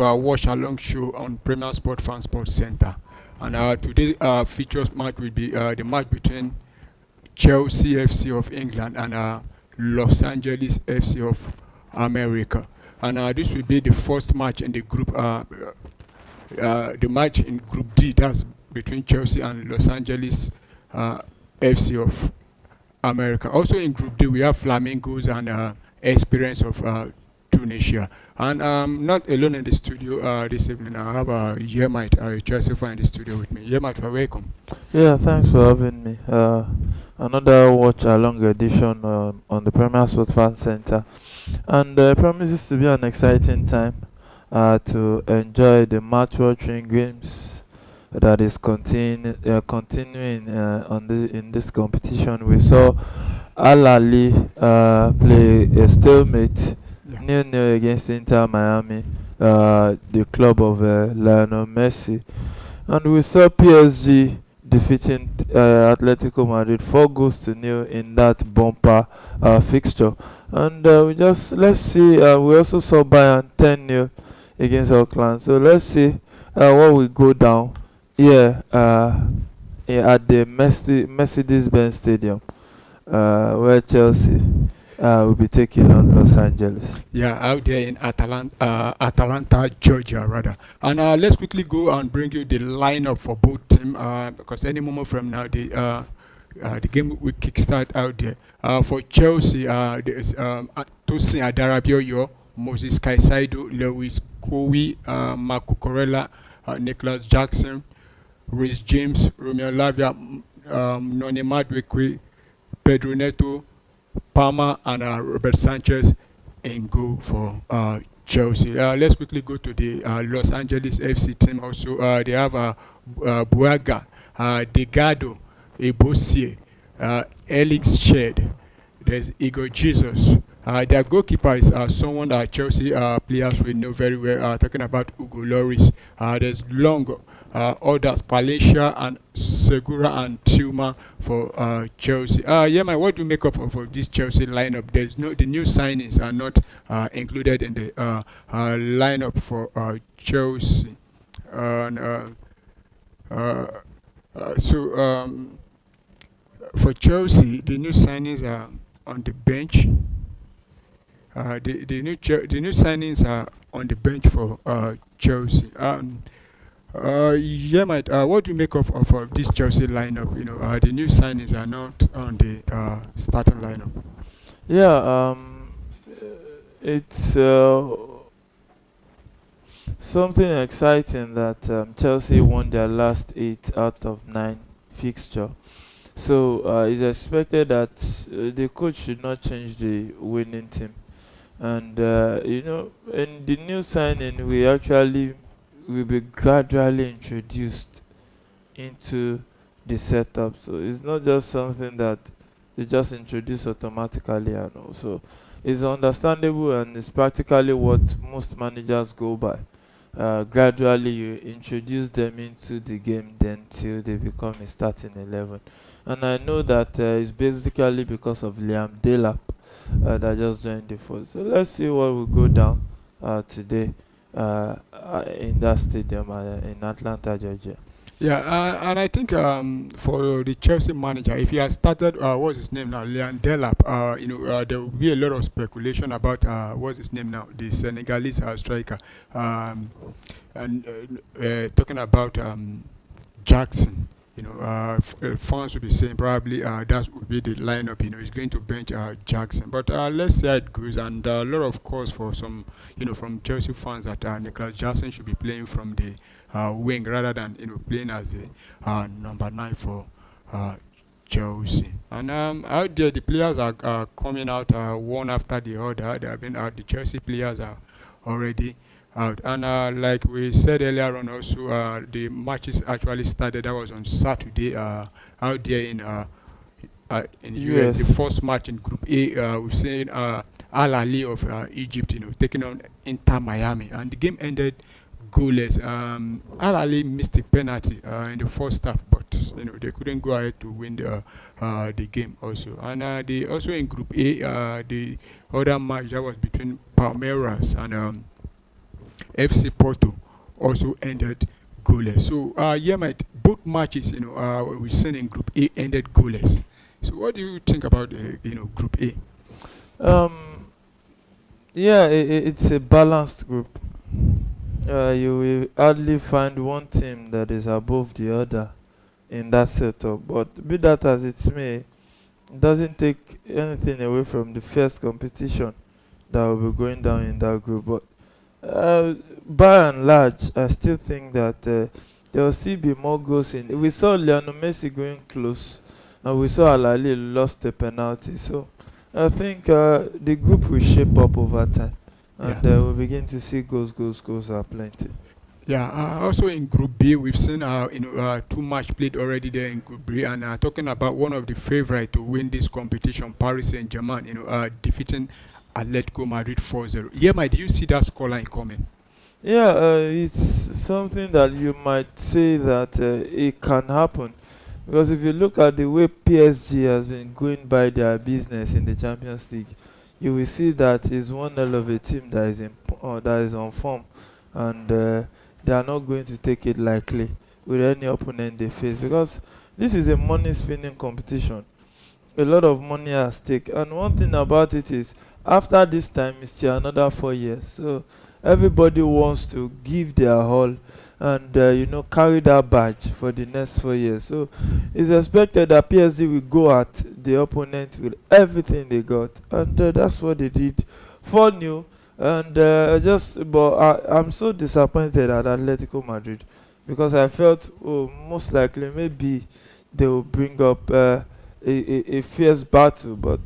to our watch along show on Premier Sport Fan Sports Center. And today features match will be the match between Chelsea FC of England and Los Angeles FC of America. And this will be the first match in the group, the match in Group D, that's between Chelsea and Los Angeles FC of America. Also in Group D, we have Flamingos and Experience of Tunisia. And not alone in the studio this evening. I have Yemite, a Chelsea fan in the studio with me. Yemite, welcome. Yeah, thanks for having me. Another watch along edition on the Premier Sports Fan Center, and promises to be an exciting time to enjoy the match watching games that is continuing in this competition. We saw Al Ali play a stalemate Yeah. 0-0 against Inter Miami, the club of Lionel Messi, and we saw PSG defeating Atletico Madrid 4 goals to 0 in that bumper fixture. And let's see. We also saw Bayern 10-0 against Auckland. So let's see what will go down here at the Mercedes-Benz Stadium, where Chelsea will be taking on Los Angeles. Yeah, out there in Atlanta, Georgia, rather. And let's quickly go and bring you the lineup for both teams because any moment from now, the game will kickstart out there. For Chelsea, there's Tosin Adarabioyo, Moses Caicedo, Lewis Kowi, Marco Corella, Nicholas Jackson, Rhys James, Romeo Lavia, Noni Madwekwe, Pedro Neto, Palmer, and Robert Sanchez in goal for Chelsea. Let's quickly go to the Los Angeles FC team. Also, they have Buaga, Degado, Ebosie, Elix Shed. There's Igor Jesus. Their goalkeeper is someone that Chelsea players will know very well. Talking about Hugo Lloris. There's Long, others Palencia and Segura and Tuma for Chelsea. Yeah, man, what do you make up of this Chelsea lineup? The new signings are not included in the lineup for Chelsea. And for Chelsea, the new signings are on the bench. The new signings are on the bench for Chelsea. Yeah, mate. What do you make of this Chelsea lineup? The new signings are not on the starting lineup. Yeah, it's something exciting that Chelsea won their last 8 out of 9 fixture. So it's expected that the coach should not change the winning team. And in the new signing, we actually will be gradually introduced into the setup. So it's not just something that they just introduce automatically, and also it's understandable and it's practically what most managers go by. Gradually, you introduce them into the game, then till they become a starting 11. And I know that it's basically because of Liam Delap that just joined the force. So let's see what will go down today in that stadium in Atlanta, Georgia. Yeah, and I think for the Chelsea manager, if he has started, what's his name now, Liam Delap, there will be a lot of speculation about what's his name now, the Senegalese striker, and talking about Jackson. Fans will be saying probably that would be the lineup. He's going to bench Jackson, but let's see how it goes. And a lot of calls for some, from Chelsea fans that Nicholas Jackson should be playing from the wing rather than playing as a number 9 for Chelsea. And out there, the players are coming out one after the other. They have been out. The Chelsea players are already out. And like we said earlier on, also the matches actually started. That was on Saturday out there in US. The Yes. first match in Group A, we've seen Al Ali of Egypt, taking on Inter Miami, and the game ended goalless. Al Ali missed a penalty in the first half, but they couldn't go ahead to win the game also. And they also in Group A, the other match that was between Palmeiras and FC Porto also ended goalless. So yeah, mate, both matches we've seen in Group A ended goalless. So what do you think about Group A? Um, yeah, it's a balanced group. You will hardly find one team that is above the other in that setup. But be that as it may, it doesn't take anything away from the first competition that will be going down in that group. But by and large, I still think that there will still be more goals in. We saw Lionel Messi going close, and we saw Alali lost the penalty. So I think the group will shape up over time, Yeah. and we'll begin to see goals are plenty. Yeah, also in Group B, we've seen two match played already there in Group B, and talking about one of the favorite to win this competition, Paris Saint-Germain, defeating Atletico Madrid 4-0. Yeah, do you see that scoreline coming? Yeah, it's something that you might say that it can happen, because if you look at the way PSG has been going by their business in the Champions League, you will see that it's one hell of a team that is that is on form, and they are not going to take it lightly with any opponent they face, because this is a money spinning competition. A lot of money at stake, and one thing about it is after this time it's still another 4 years, so everybody wants to give their all and carry that badge for the next 4 years. So it's expected that PSG will go at the opponent with everything they got, and that's what they did. 4 new, and I'm so disappointed at Atletico Madrid, because I felt, oh, most likely maybe they will bring up a fierce battle, but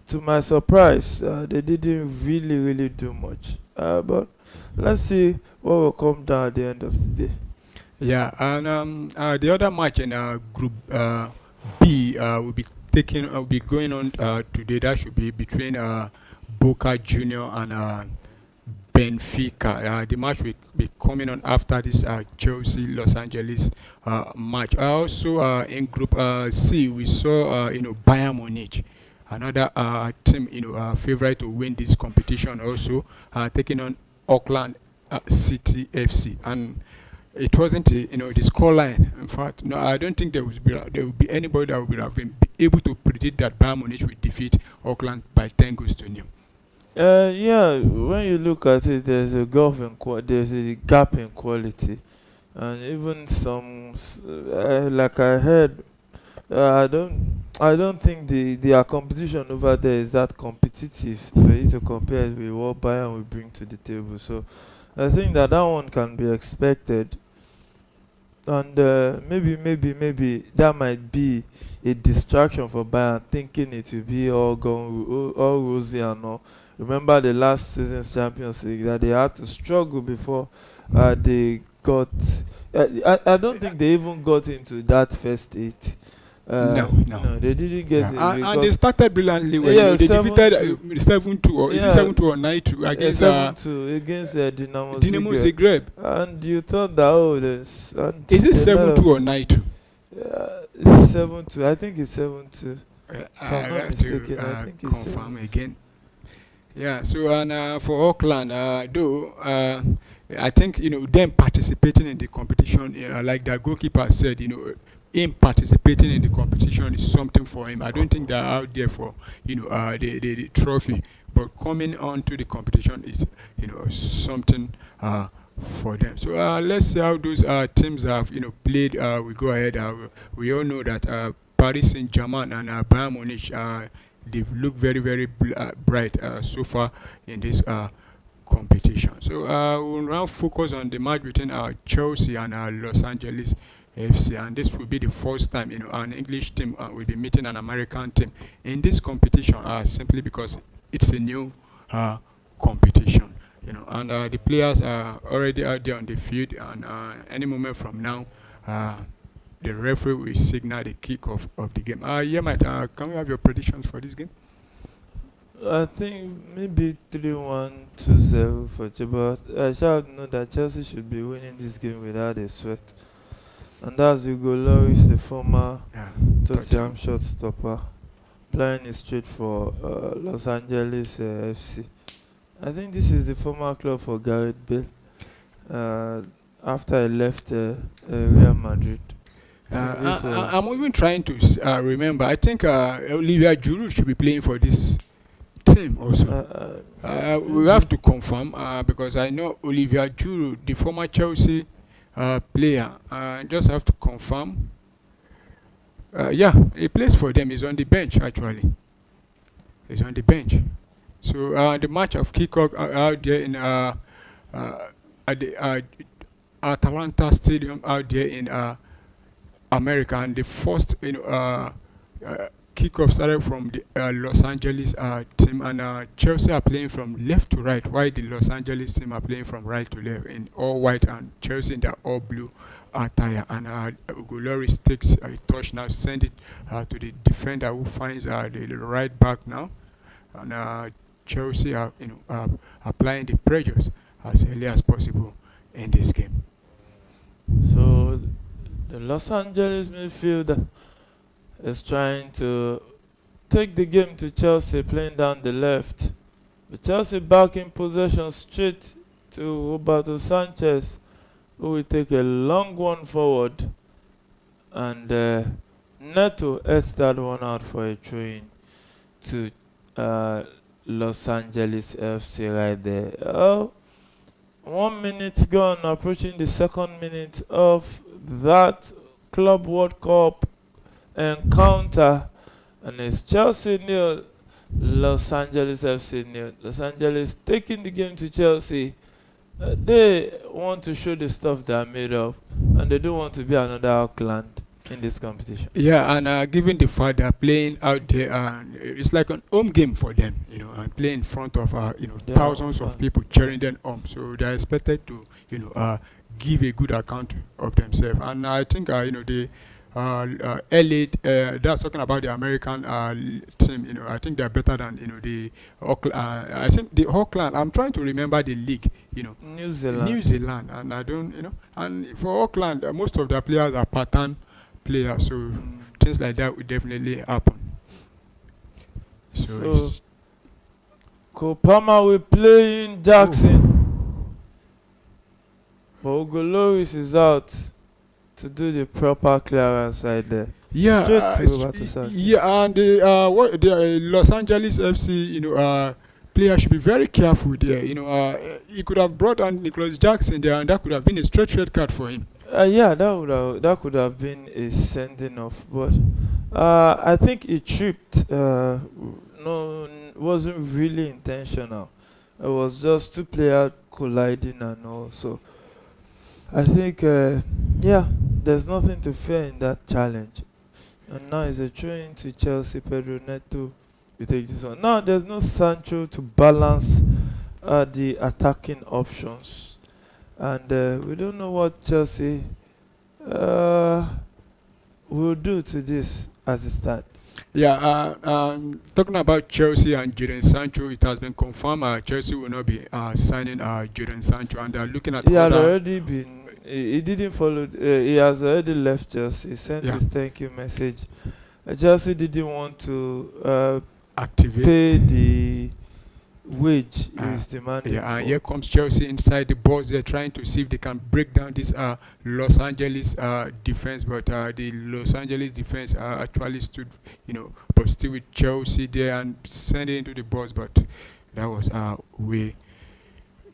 to my surprise, they didn't really do much. But let's see what will come down at the end of the day. Yeah, and the other match in Group B will be going on today. That should be between Boca Junior and Benfica. The match will be coming on after this Chelsea Los Angeles match. Also in Group C, we saw Bayern Munich, another team favorite to win this competition, also taking on Auckland City FC, and it wasn't the scoreline. In fact, no, I don't think there will be anybody that would have been able to predict that Bayern Munich would defeat Auckland by 10 goals to nil. Yeah, when you look at it, there's a gap in quality, and even like I heard, I don't think their competition over there is that competitive for you to compare it with what Bayern will bring to the table. So I think that one can be expected, and maybe that might be a distraction for Bayern, thinking it will be all rosy and all. Remember the last season's Champions League that they had to struggle before they got. I don't think they even got into that first eight. No, they didn't get it. And they started brilliantly well. They defeated 7-2, or is it 7-2 or 9-2 against 7-2 against Dinamo Zagreb. And you thought that is it 7-2 or 9-2? It's 7-2. I think it's 7-2. If I'm not mistaken, I think it's confirm again. Yeah. So and for Auckland, though, I think them participating in the competition, like the goalkeeper said, him participating in the competition is something for him. I don't think they're out there for the trophy, but coming on to the competition is something for them. So let's see how those teams have played. We go ahead. We all know that Paris Saint-Germain and Bayern Munich, they've looked very bright so far in this competition. So we'll now focus on the match between Chelsea and Los Angeles FC, and this will be the first time an English team will be meeting an American team in this competition, simply because it's a new competition, and the players are already out there on the field, and any moment from now the referee will signal the kick-off of the game. Yeah, Mike, can we have your predictions for this game? I think maybe 3-1, 2-0 for Chelsea. I shall know that Chelsea should be winning this game without a sweat. And that's Hugo Lloris, the former Tottenham shortstopper, playing it straight for Los Angeles FC. I think this is the former club for Gareth Bale. Uh, After I left Real Madrid, I think this I'm was. even trying to remember. I think Olivia Giroud should be playing for this team also. We have Maybe. to confirm because I know Olivia Giroud, the former Chelsea player. Just have to confirm. Yeah, he plays for them. He's on the bench actually. He's on the bench. So the match of kickoff out there in uh, at the Atalanta Stadium out there in America, and the first kickoff started from the Los Angeles team, and Chelsea are playing from left to right, while the Los Angeles team are playing from right to left in all white, and Chelsea in their all blue attire. And Ugo Lloris takes a touch now, send it to the defender who finds the right back now, and Chelsea are applying the pressures as early as possible in this game. So the Los Angeles midfielder is trying to take the game to Chelsea, playing down the left. But Chelsea back in possession straight to Roberto Sanchez, who will take a long one forward. And Neto heads that one out for a throw in to Los Angeles FC right there. Oh, 1 minute gone, approaching the second minute of that Club World Cup encounter, and it's Chelsea nil, Los Angeles FC nil. Los Angeles taking the game to Chelsea. They want to show the stuff they are made of, and they don't want to be another Auckland in this competition. Yeah, and given the fact they're playing out there, it's like an home game for them, and playing in front of They are thousands of fun. people cheering them on. So they're expected to give a good account of themselves. And I think the LA, that's talking about the American team. I think they're better than the Auckland. I think the Auckland. I'm trying to remember the league. New Zealand. New Zealand, and I don't, and for Auckland, most of their players are part-time players, so Mm. things like that will definitely happen. So, So Kopama will play in Jackson, but Ugo Lloris is out to do the proper clearance right there. yeah, Straight to Roberto Sanchez. yeah, and the Los Angeles FC, player should be very careful there. He could have brought on Nicholas Jackson there, and that could have been a straight red card for him. Yeah, that could have been a sending off, but I think it tripped. No, wasn't really intentional. It was just two players colliding and all. So I think, yeah, there's nothing to fear in that challenge. And now it's a throw to Chelsea. Pedro Neto will take this one. Now there's no Sancho to balance the attacking options, and we don't know what Chelsea will do to this as it stands. Yeah, talking about Chelsea and Jadon Sancho, it has been confirmed Chelsea will not be signing Jadon Sancho, and they're looking at He had other. already been. He didn't follow. He has already left Chelsea. He sent Yeah, his thank you message. Chelsea didn't want to activate. pay the wage he Uh, was demanding Yeah, and for. here comes Chelsea inside the box. They're trying to see if they can break down this Los Angeles defense, but the Los Angeles defense actually stood, but still with Chelsea there and sent it into the box, but that was way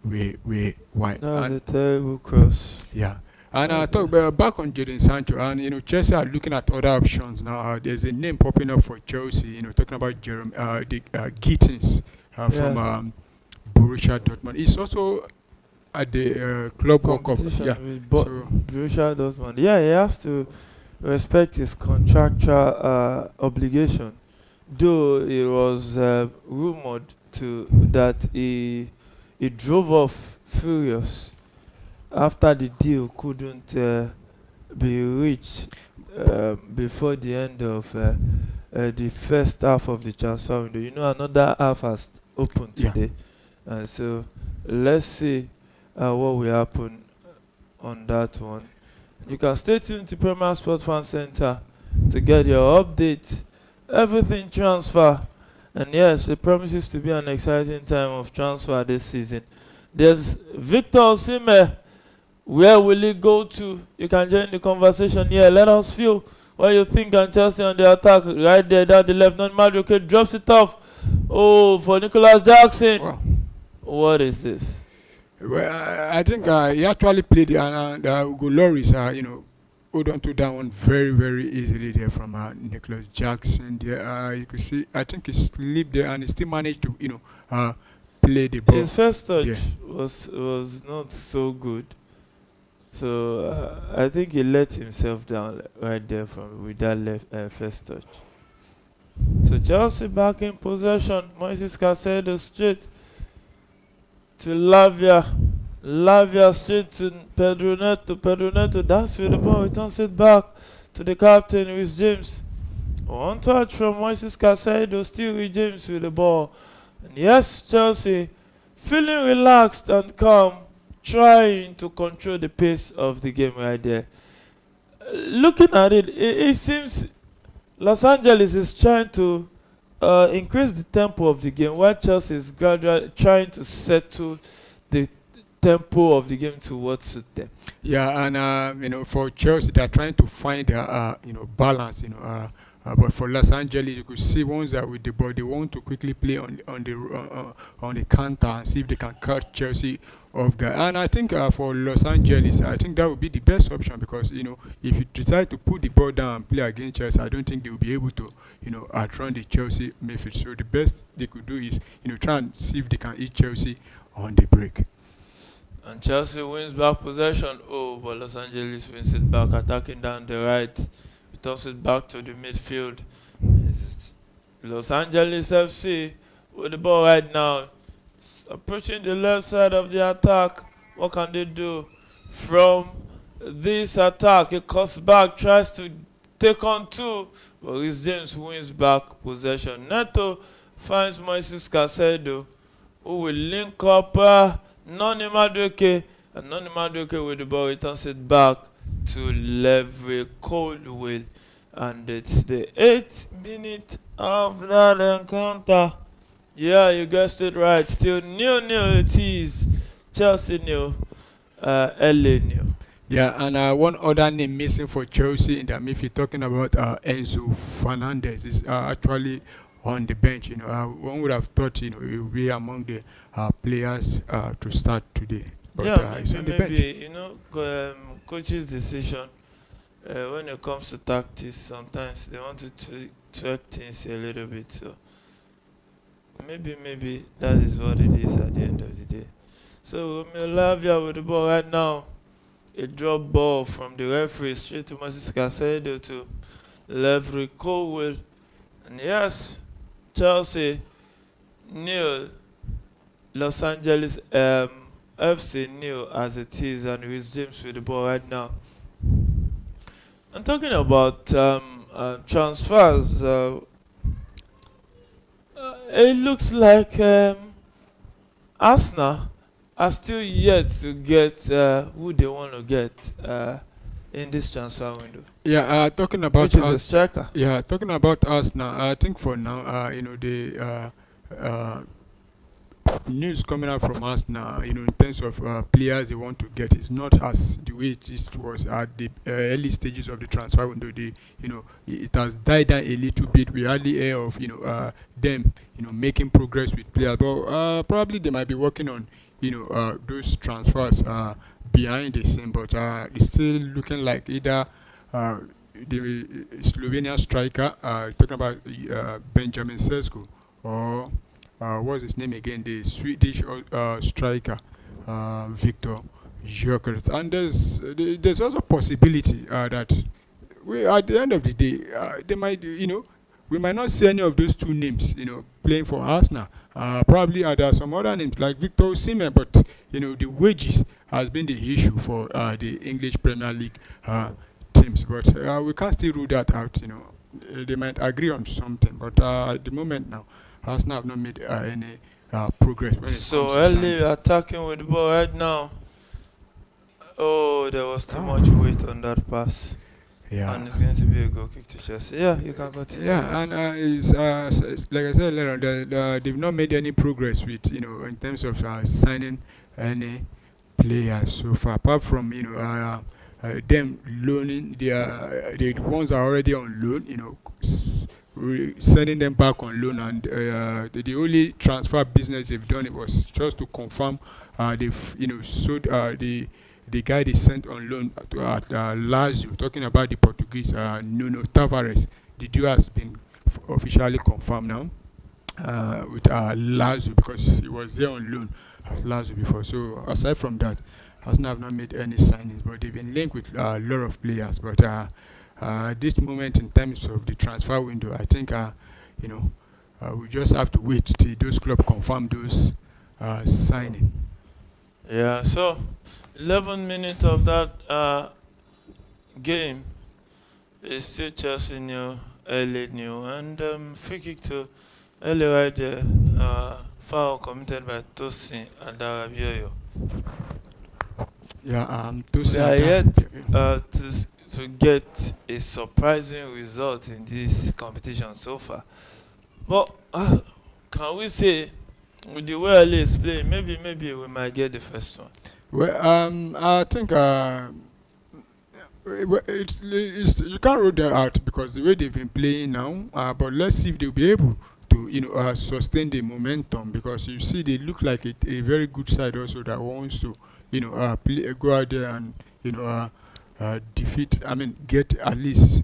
wide. That was And a terrible cross. yeah. And That was talk back on Jadon Sancho, and Chelsea are looking at other options now. There's a name popping up for Chelsea. Talking about Jerome, the Gittins from yeah, Borussia Dortmund. He's also at the Club World Cup. competition Yeah. with So Borussia Dortmund. Yeah, he has to respect his contractual obligation. Though it was rumored to that he drove off furious after the deal couldn't be reached before the end of the first half of the transfer window. Another half has opened yeah. today, and so let's see what will happen on that one. You can stay tuned to Premier Sport Fan Center to get your update. Everything transfer And yes, it promises to be an exciting time of transfer this season. There's Victor Osimhen. Where will he go to? You can join the conversation here. Let us feel what you think. And Chelsea on the attack, right there down the left. Non Madueke drops it off. Oh, for Nicholas Jackson. Wow. What is this? Well, I think he actually played and Ugo Loris, hold on to that one very, very easily there from Nicholas Jackson. There, you could see, I think he slipped there and he still managed to, play the ball. His first touch Yeah. was not so good. So I think he let himself down right there from with that left first touch. So Chelsea back in possession. Moises Caicedo straight to Lavia. Lavia straight to Pedro Neto. Pedro Neto dance with the ball. He turns it back to the captain, Rhys James. One touch from Moises Caicedo. Still Rhys James with the ball. And yes, Chelsea feeling relaxed and calm, trying to control the pace of the game right there. Looking at it, it seems Los Angeles is trying to increase the tempo of the game, while Chelsea is gradually trying to settle the tempo of the game to what suits them. Yeah, and for Chelsea, they're trying to find balance. But for Los Angeles, you could see once that with the ball, they want to quickly play on the counter and see if they can cut Chelsea off guard. And I think for Los Angeles, I think that would be the best option because if you decide to put the ball down and play against Chelsea, I don't think they will be able to outrun the Chelsea midfield. So the best they could do is try and see if they can eat Chelsea on the break. And Chelsea wins back possession. Oh, but Los Angeles wins it back, attacking down the right. Toss it back to the midfield. It's Los Angeles FC with the ball right now. Approaching the left side of the attack. What can they do? From this attack, it cuts back, tries to take on two, but Rhys James wins back possession. Neto finds Moises Caicedo, who will link up Noni Madueke, and Noni Madueke with the ball returns it back to Levi Coldwell, and it's the 8th minute of that encounter. Yeah, you guessed it right. Still 0-0 it is. Chelsea nil, LA nil. Yeah, and one other name missing for Chelsea in the midfield, talking about Enzo Fernandez, is actually on the bench. One would have thought he would be among the players to start today, but Yeah, he's on the maybe bench. coach's decision when it comes to tactics. Sometimes they want to tweak things a little bit. So maybe that is what it is at the end of the day. So Romeo Lavia with the ball right now. A drop ball from the referee straight to Moises Caicedo to Levi Colwell. And yes, Chelsea nil, Los Angeles FC nil as it is, and Rhys James with the ball right now. I'm talking about transfers. It looks like Arsenal are still yet to get who they want to get in this transfer window. Yeah, talking about Which is a striker. Yeah, talking about us now, I think for now, the news coming out from us now, in terms of players they want to get, is not as the way it was at the early stages of the transfer window. It has died down a little bit. We hardly hear of them making progress with players, but probably they might be working on those transfers behind the scene, but it's still looking like either the Slovenian striker, talking about Benjamin Sesko, or what's his name again, the Swedish striker, Victor Gyökeres. And there's also possibility that at the end of the day, they might, we might not see any of those two names, playing for Arsenal. Probably there are some other names like Victor Osimhen, but the wages has been the issue for the English Premier League teams. But we can't still rule that out. They might agree on something, but at the moment now, Arsenal have not made any progress. So early attacking with the ball right now. Oh, there was too much weight on that pass. Yeah. and it's going to be a goal kick to Chelsea. Yeah, you can continue. Yeah, and like I said earlier, they've not made any progress with in terms of signing any players so far. Apart from them loaning the ones are already on loan, sending them back on loan, and the only transfer business they've done it was just to confirm they've sold the guy they sent on loan to Lazio. Talking about the Portuguese Nuno Tavares, the deal has been officially confirmed now with Lazio because he was there on loan at Lazio before. So aside from that, Arsenal have not made any signings, but they've been linked with a lot of players. But this moment in terms of the transfer window, I think we just have to wait till those clubs confirm those signing. Yeah, so 11 minutes of that game is still Chelsea new, LA new, and free kick to LA right there. Foul committed by Tosin Adarabioyo. Yeah, We are yet to get a surprising result in this competition so far. But can we say, with the way LA is playing, maybe we might get the first one? Well, I think you can't rule them out because the way they've been playing now. But let's see if they'll be able to sustain the momentum because you see they look like a very good side also that wants to go out there and defeat. I mean, get at least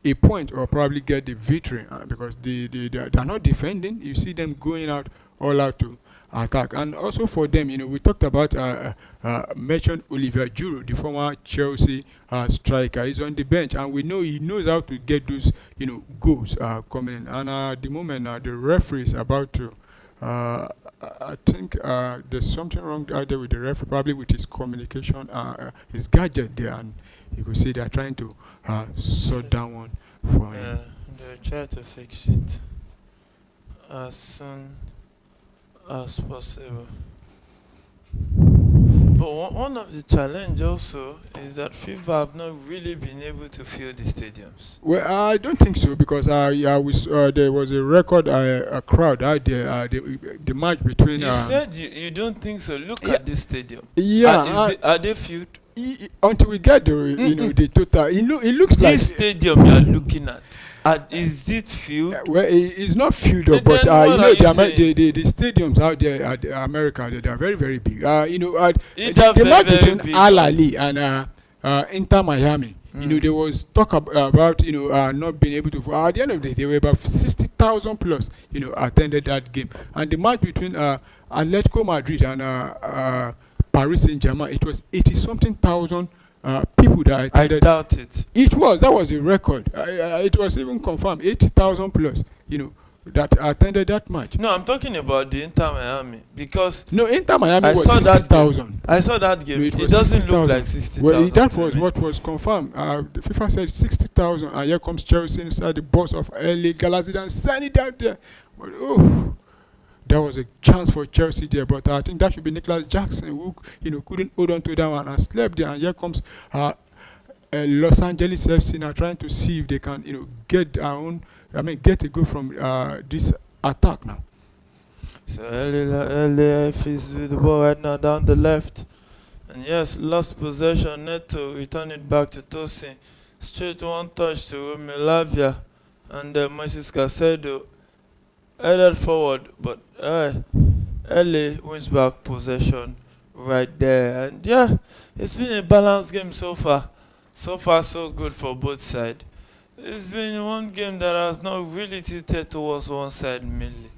a point or probably get the victory because they're not defending. You see them going out all out to attack, and also for them, we talked about mentioned Olivier Giroud, the former Chelsea striker. He's on the bench, and we know he knows how to get those goals coming in. And at the moment, the referee is about to. I think there's something wrong out there with the referee, probably with his communication, his gadget there, and you could see they're trying to sort that one for Yeah, him. they'll try to fix it as soon as possible. But one of the challenge also is that FIFA have not really been able to fill the stadiums. Well, I don't think so because there was a record a crowd out there. The match between. You said you don't think so. Look Yeah, at this stadium. yeah. Are they filled? Until we get the the total, it looks like. This stadium you are looking at, is it filled? Well, it's not filled up, but Then what are you the stadiums out there at America, they are very very big. Either The very, match very between big Al or- Ali and Inter Miami. There was talk about not being able to. At the end of the day, there were about 60,000 plus attended that game, and the match between Atletico Madrid and Paris Saint-Germain, it was 80 something thousand people that I attended. doubt it. That was a record. It was even confirmed 80,000 plus. That attended that match. No, I'm talking about the Inter Miami because No, Inter Miami I was saw that 60,000. I saw that game. No, It was doesn't 60,000. look like 60,000. Well, that to was me. what was confirmed. The FIFA said 60,000, and here comes Chelsea inside the boss of LA Galaxy and send it out there. But, there was a chance for Chelsea there, but I think that should be Nicholas Jackson who couldn't hold on to that one and slept there. And here comes Los Angeles FC now trying to see if they can get get a goal from this attack now. So LAF is with the ball right now down the left. And yes, lost possession. Neto return it back to Tosin. Straight one touch to Romeo Lavia. And Moises Caicedo headed forward. But LA wins back possession right there. And yeah, it's been a balanced game so far. So far, so good for both sides. It's been one game that has not really tilted towards one side mainly.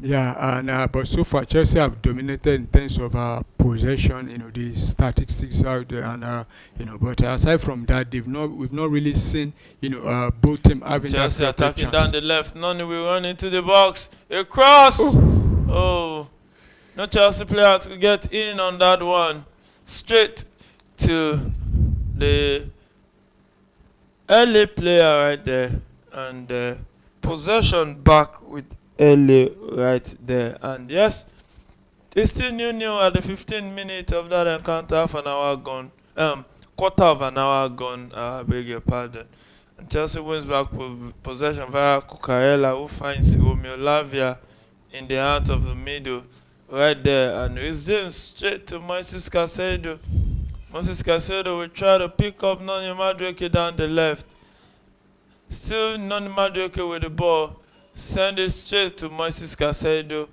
Yeah, and but so far Chelsea have dominated in terms of possession. The statistics out there, and But aside from that, we've not really seen both team having Chelsea that perfect attacking chance. down the left. Noni will run into the box. A cross. Oh, no Chelsea player to get in on that one. Straight to the LA player right there, and possession back with LA right there. And yes, it's still 0-0 at the 15th minute of that encounter. Half an hour gone. quarter of an hour gone. Beg your pardon. And Chelsea wins back possession via Cucurella, who finds Romeo Lavia in the heart of the middle, right there, and it's James straight to Moises Caicedo. Moises Caicedo will try to pick up Noni Madueke down the left. Still Noni Madueke with the ball. Send it straight to Moises Caicedo.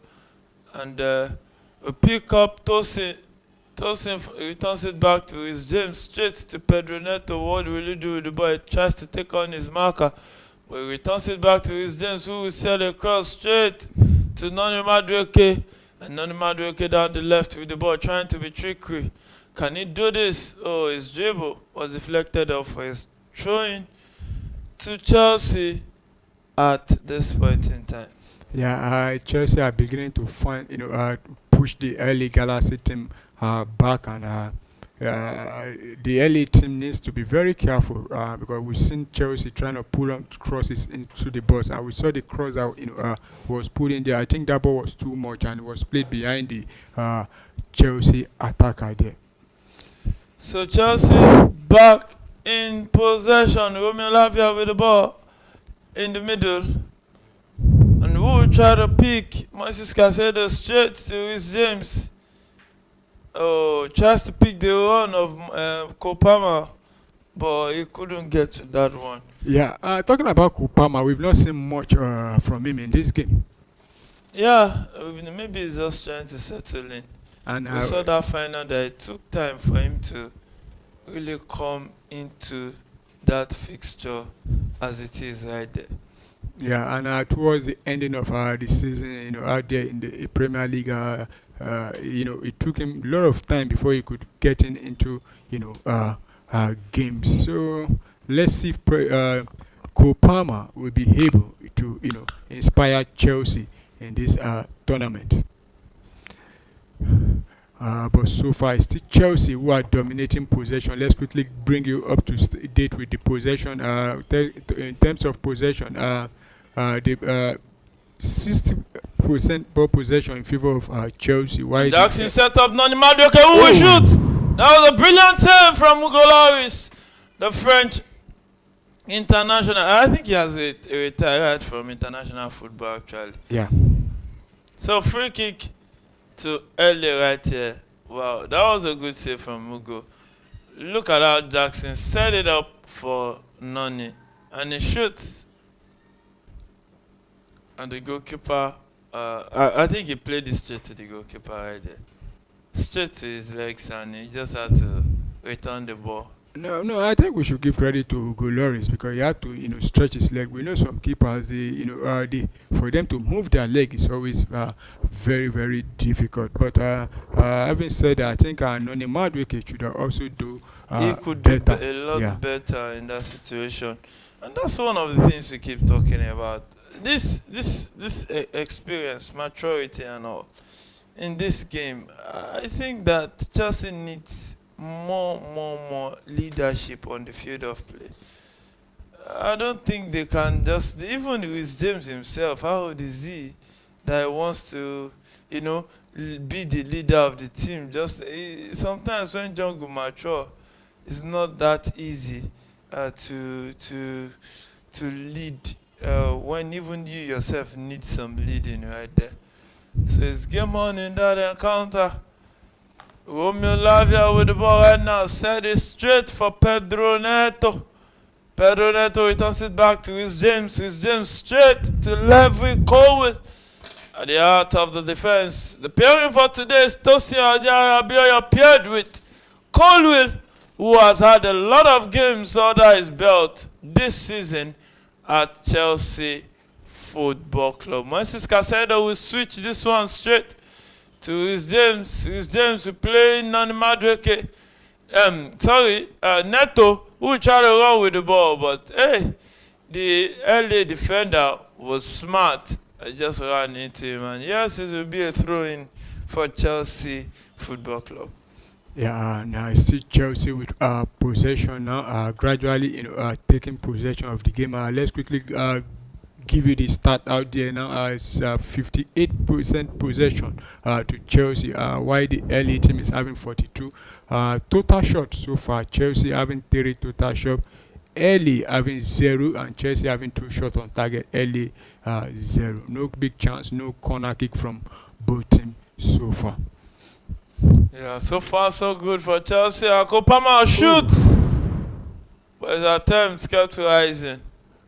And we pick up Tosin. Tosin returns it back to his James straight to Pedro Neto. What will he do with the ball? He tries to take on his marker. But he returns it back to his James, who will send a cross straight to Noni Madueke. And Noni Madueke down the left with the ball, trying to be trickery. Can he do this? Oh, his dribble was deflected off for his throwing to Chelsea at this point in time. Yeah, Chelsea are beginning to find, push the early Galaxy team back, and the early team needs to be very careful because we've seen Chelsea trying to pull on crosses into the box, and we saw the cross that was put in there. I think that ball was too much and was played behind the Chelsea attacker there. So Chelsea back in possession. Romeo Lavia with the ball in the middle. And who will try to pick Moises Caicedo straight to his James. Oh, tries to pick the one of Kopama, but he couldn't get to that one. Yeah, talking about Kopama, we've not seen much from him in this game. Yeah, maybe he's just trying to settle in. And we saw that final that it took time for him to really come into that fixture as it is right there. Yeah, and towards the ending of the season, out there in the Premier League, it took him a lot of time before he could get into, games. So let's see if Kopama will be able to, inspire Chelsea in this tournament. But so far, it's still Chelsea who are dominating possession. Let's quickly bring you up to date with the possession. In terms of possession, the 60% ball possession in favor of Chelsea. Why Jackson set up Noni Madueke, who will shoot. That was a brilliant save from Hugo Lloris, the French international. I think he has retired from international football actually. Yeah. So free kick to LA right here. Wow, that was a good save from Hugo. Look at how Jackson set it up for Noni, and he shoots. And the goalkeeper, I think he played it straight to the goalkeeper right there. Straight to his legs, and he just had to return the ball. No, I think we should give credit to Hugo Lloris because he had to, stretch his leg. We know some keepers, for them to move their leg is always very, very difficult. But having said that, I think Noni Madueke should also do he could better. do a lot better in that situation, and that's one of the things we keep talking about. This experience, maturity, and all in this game. I think that Chelsea needs more leadership on the field of play. I don't think they can just, even with James himself, how old is he that he wants to, be the leader of the team? Sometimes when John go mature, it's not that easy to lead when even you yourself need some leading right there. So it's game on in that encounter. Romeo Lavia with the ball right now. Set it straight for Pedro Neto. Pedro Neto returns it back to his James. His James straight to Levi Colwill at the heart of the defense. The pairing for today is Tosin Ajayi paired with Colwill, who has had a lot of games under his belt this season at Chelsea Football Club. Moises Caicedo will switch this one straight to his James. His James will play Noni Madueke. Neto who will try to run with the ball, but hey, the LA defender was smart. I just ran into him, and yes, it will be a throw-in for Chelsea Football Club. Yeah, now I see Chelsea with possession now, gradually taking possession of the game. Let's quickly give you the stat out there now. It's 58% possession to Chelsea, while the LA team is having 42. Total shots so far, Chelsea having 3 total shots, LA having 0, and Chelsea having 2 shots on target, LA 0. No big chance, no corner kick from both teams so far. Yeah, so far so good for Chelsea. Kopama shoots, but his attempts kept rising.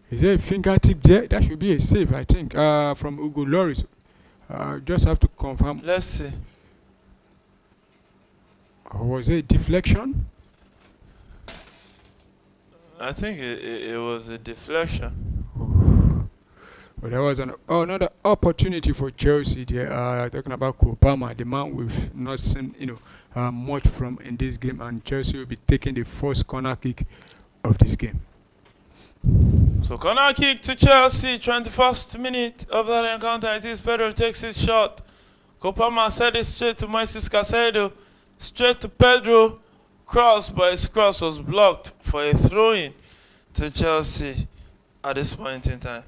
Is there a fingertip there? That should be a save, I think, from Ugo Loris. Just have to confirm. Let's see. Or was it a deflection? I think it was a deflection. But there was another opportunity for Chelsea there. Talking about Kopama, the man we've not seen much from in this game, and Chelsea will be taking the first corner kick of this game. So corner kick to Chelsea, 21st minute of that encounter. It is Pedro takes his shot. Kopama set it straight to Moises Caicedo, straight to Pedro. Cross, but his cross was blocked for a throw-in to Chelsea at this point in time.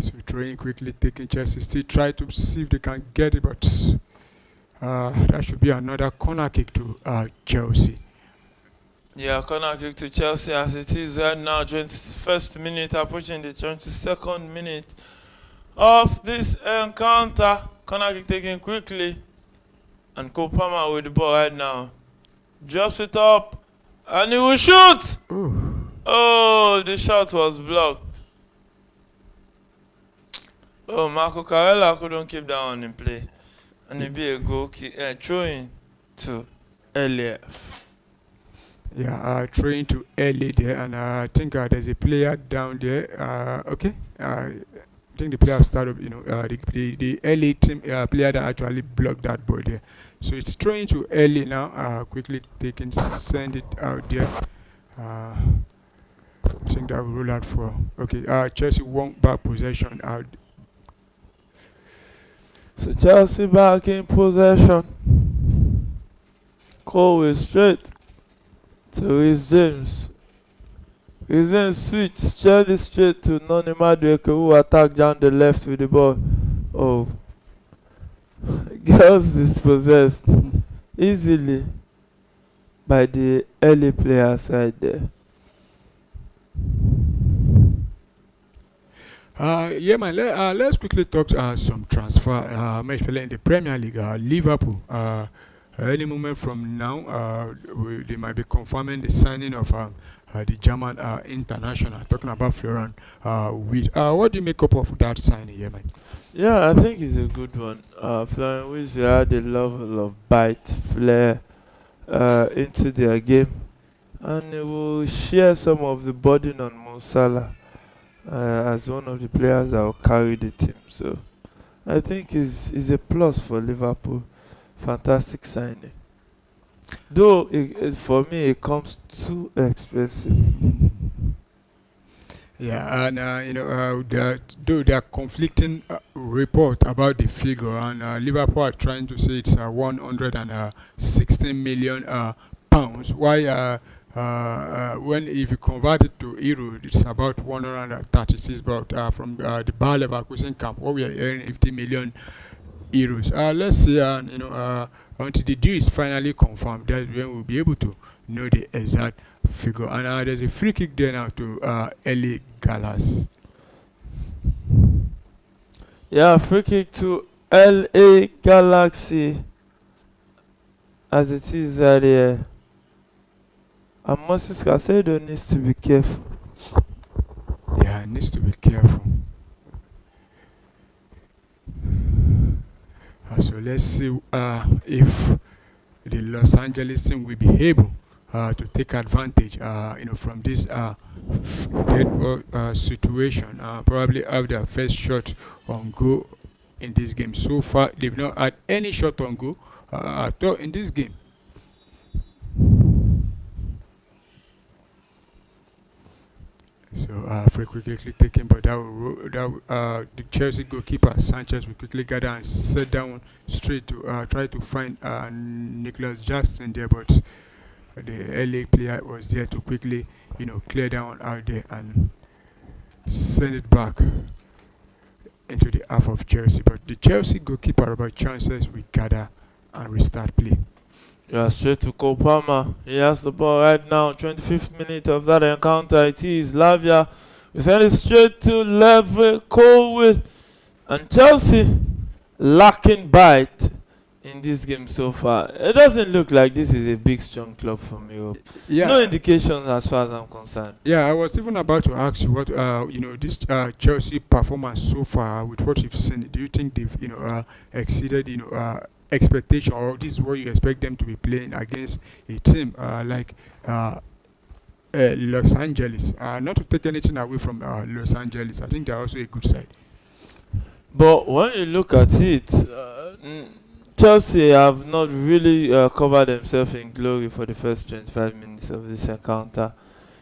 So throwing quickly, taking Chelsea, still try to see if they can get it, but that should be another corner kick to Chelsea. Yeah, corner kick to Chelsea as it is right now. 21st minute, approaching the 22nd minute of this encounter. Corner kick taken quickly, and Kopama with the ball right now. Drops it up, and he will shoot! Ooh. Oh, the shot was blocked. Oh, Marco Carella couldn't keep that one in play. And it'll be a goal throwing to LAF. Yeah, throwing to LA there, and I think there's a player down there. Okay. I think the player started, the LA team player that actually blocked that ball there. So it's throwing to LA now. Quickly taking, send it out there. I think that will roll out for. Okay. Chelsea won back possession out. So Chelsea back in possession. Cole straight to Reece James. Reece James switch straight to Noni Madueke, who attacked down the left with the ball. Oh, girls dispossessed easily by the early players right there. Yeah, man. Let's quickly talk some transfer, especially in the Premier League. Liverpool. Any moment from now, they might be confirming the signing of the German international. Talking about Florian Wirtz. What do you make up of that signing, yeah, man? Yeah, I think it's a good one. Florian Wirtz had a level of bite, flair into their game, and it will share some of the burden on Mo Salah as one of the players that will carry the team. So I think is a plus for Liverpool. Fantastic signing. Though for me it comes too expensive. Yeah, and there are conflicting report about the figure, and Liverpool are trying to say it's 116 million pounds. Why? When if you convert it to euro, it's about 136. But from the Bayer Leverkusen camp, what we are earning 50 million euros. Let's see, until the deal is finally confirmed, that's when we'll be able to know the exact figure. And there's a free kick there now to LA Galaxy. Yeah, free kick to LA Galaxy as it is right here. And Moises Caicedo needs to be careful. Yeah, needs to be careful. So let's see if the Los Angeles team will be able to take advantage, from this dead ball situation. Probably have their first shot on goal in this game. So far, they've not had any shot on goal at all in this game. So free quickly taken, but the Chelsea goalkeeper Sanchez will quickly gather and set down straight to try to find Nicholas Jackson there, but the LA player was there to quickly, clear down out there and send it back into the half of Chelsea. But the Chelsea goalkeeper about chances we gather and restart play. Yeah, straight to Cole Palmer. He has the ball right now. 25th minute of that encounter. It is Lavia. We send it straight to Level Colwill. And Chelsea lacking bite in this game so far. It doesn't look like this is a big, strong club from Europe. Yeah. No indications as far as I'm concerned. Yeah, I was even about to ask you what this Chelsea performance so far with what you've seen. Do you think they've exceeded expectation, or this is what you expect them to be playing against a team like Los Angeles? Not to take anything away from Los Angeles, I think they're also a good side. But when you look at it, Chelsea have not really covered themselves in glory for the first 25 minutes of this encounter.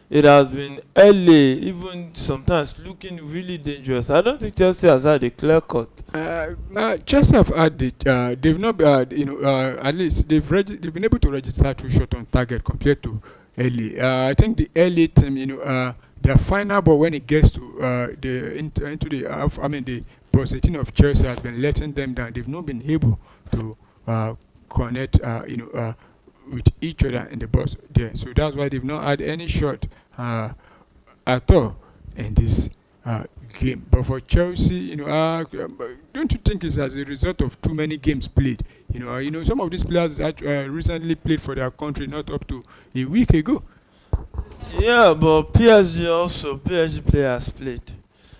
It has been LA, even sometimes looking really dangerous. I don't think Chelsea has had a clear cut. Chelsea have had it. They've not, at least they've been able to register 2 shots on target compared to LA. I think the LA team, their final ball when it gets to into the half, the box 18 of Chelsea has been letting them down. They've not been able to connect, with each other in the box there. So that's why they've not had any shot at all in this game. But for Chelsea, don't you think it's as a result of too many games played? Some of these players that recently played for their country not up to a week ago. Yeah, but PSG players played.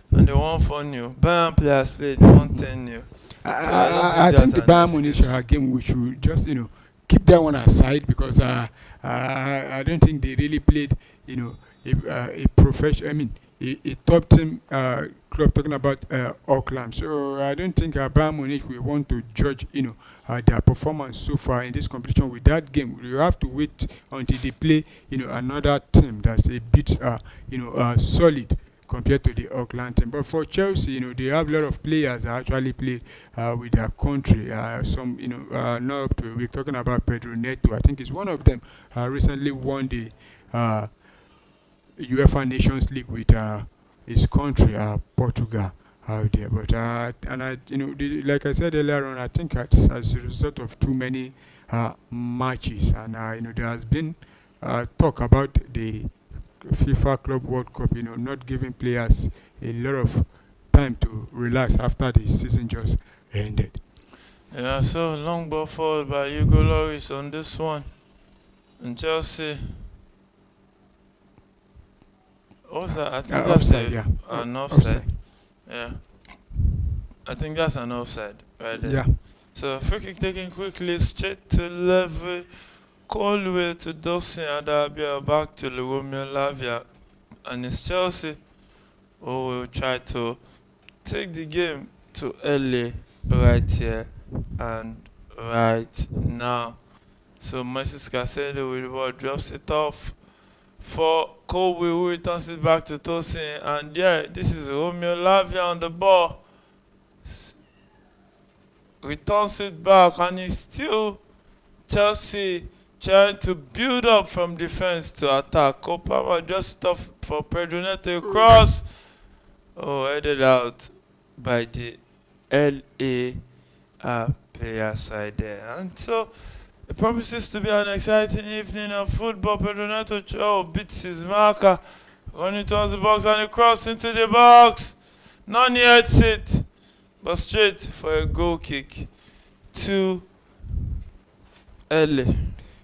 And they won 4-0. Bayern players played 1-10-0. I think the Bayern Munich game, we should just, keep that one aside, because I don't think they really played, a professional, a top team club, talking about Auckland. So I don't think Bayern Munich will want to judge, their performance so far in this competition with that game. You have to wait until they play, another team that's a bit, solid compared to the Auckland team. But for Chelsea, they have a lot of players that actually play with their country. Some, not up to, we're talking about Pedro Neto. I think he's one of them. Recently won the UEFA Nations League with his country, Portugal, out there. But like I said earlier on, I think it's as a result of too many matches, and there has been talk about the FIFA Club World Cup, not giving players a lot of time to relax after the season just ended. Yeah, so long ball forward by Hugo Lloris on this one. And Chelsea. What's that? I think that's offside, yeah. An offside. Yeah. I think that's an offside right there. Yeah. So free kick taken quickly straight to Level Colwill to Dawson Adabia, back to Romeo Lavia, and it's Chelsea who will try to take the game to LA right here and right now. So Moses Caicedo with the ball drops it off for Colwill, who returns it back to Tosin, and yeah, this is Romeo Lavia on the ball. Returns it back, and it's still Chelsea trying to build up from defense to attack. Kopama just off for Pedro Neto cross. Headed out by the LA player side there. And so it promises to be an exciting evening of football. Pedro Neto beats his marker, running towards the box, and a cross into the box. Not near it, but straight for a goal kick to LA.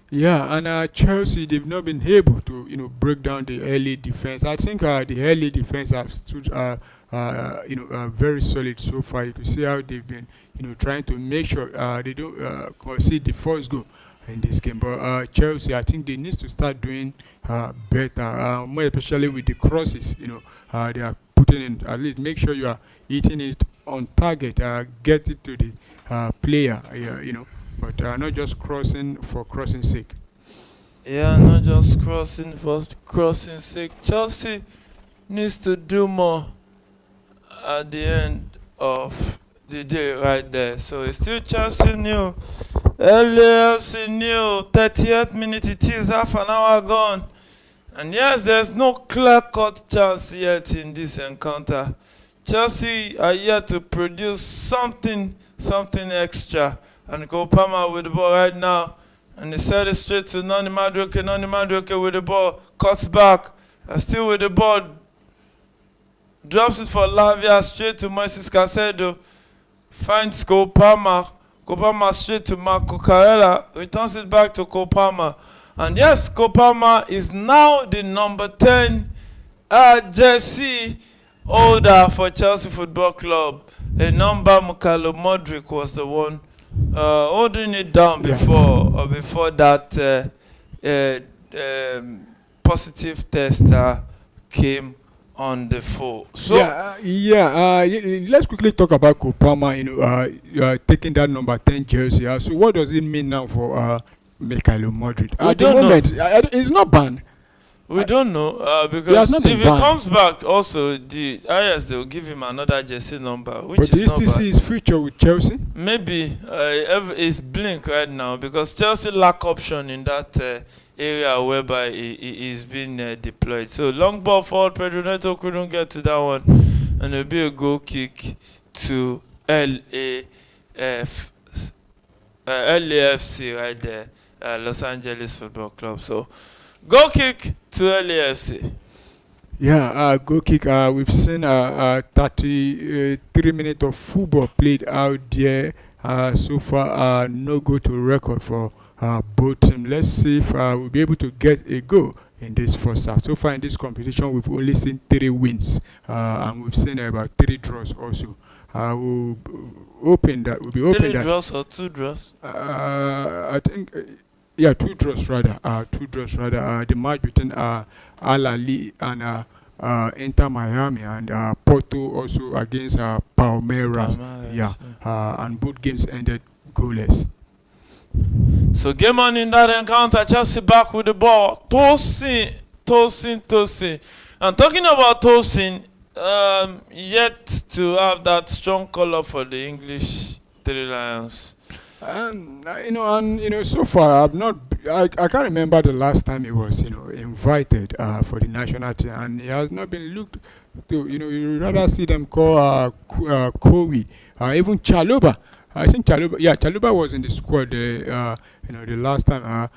Yeah, and Chelsea, they've not been able to, break down the early defense. I think the early defense have stood, very solid so far. You can see how they've been, trying to make sure they don't concede the first goal in this game. But Chelsea, I think they need to start doing better, more especially with the crosses. They are putting in, at least make sure you are hitting it on target, get it to the player, but not just crossing for crossing sake. Yeah, not just crossing for crossing sake. Chelsea needs to do more at the end of the day right there. So it's still Chelsea 0, LAFC nil, 30th minute, it is half an hour gone. And yes, there's no clear-cut chance yet in this encounter. Chelsea are yet to produce something extra. And Cole Palmer with the ball right now. And they set it straight to Noni Madueke. Noni Madueke with the ball, cuts back, and still with the ball, drops it for Lavia, straight to Moises Caicedo. Finds Cole Palmer. Cole Palmer straight to Marco Carella. Returns it back to Cole Palmer. And yes, Cole Palmer is now the number 10 jersey holder for Chelsea Football Club. A number Mykhailo Mudryk was the one holding it down before that positive test came on the floor. So let's quickly talk about Cole Palmer. Taking that number 10 jersey. So what does it mean now for Mykhailo Mudryk? At the moment, it's not banned. We don't know because if he comes back, also the they will give him another jersey number. But do you still see his future with Chelsea? Maybe it's blink right now because Chelsea lack option in that area whereby he is being deployed. So long ball forward, Pedro Neto couldn't get to that one, and it'll be a goal kick to LAFC right there, Los Angeles Football Club. So goal kick to LAFC. Yeah, goal kick. We've seen 33 minutes of football played out there. So far, no goal to record for both teams. Let's see if we'll be able to get a goal in this first half. So far in this competition, we've only seen 3 wins, and we've seen about 3 draws also. We'll open that. We'll be open 3 draws or 2 draws? I think. 2 draws rather. 2 draws rather. The match between Al Ahly and Inter Miami, and Porto also against Palmeiras. And both games ended goalless. So game on in that encounter. Chelsea back with the ball. Tosin. And talking about Tosin, yet to have that strong color for the English Three Lions. So far I can't remember the last time he was, invited for the national team, and he has not been looked to. You rather see them call Kowi, even Chalobah. I think Chalobah was in the squad, the last time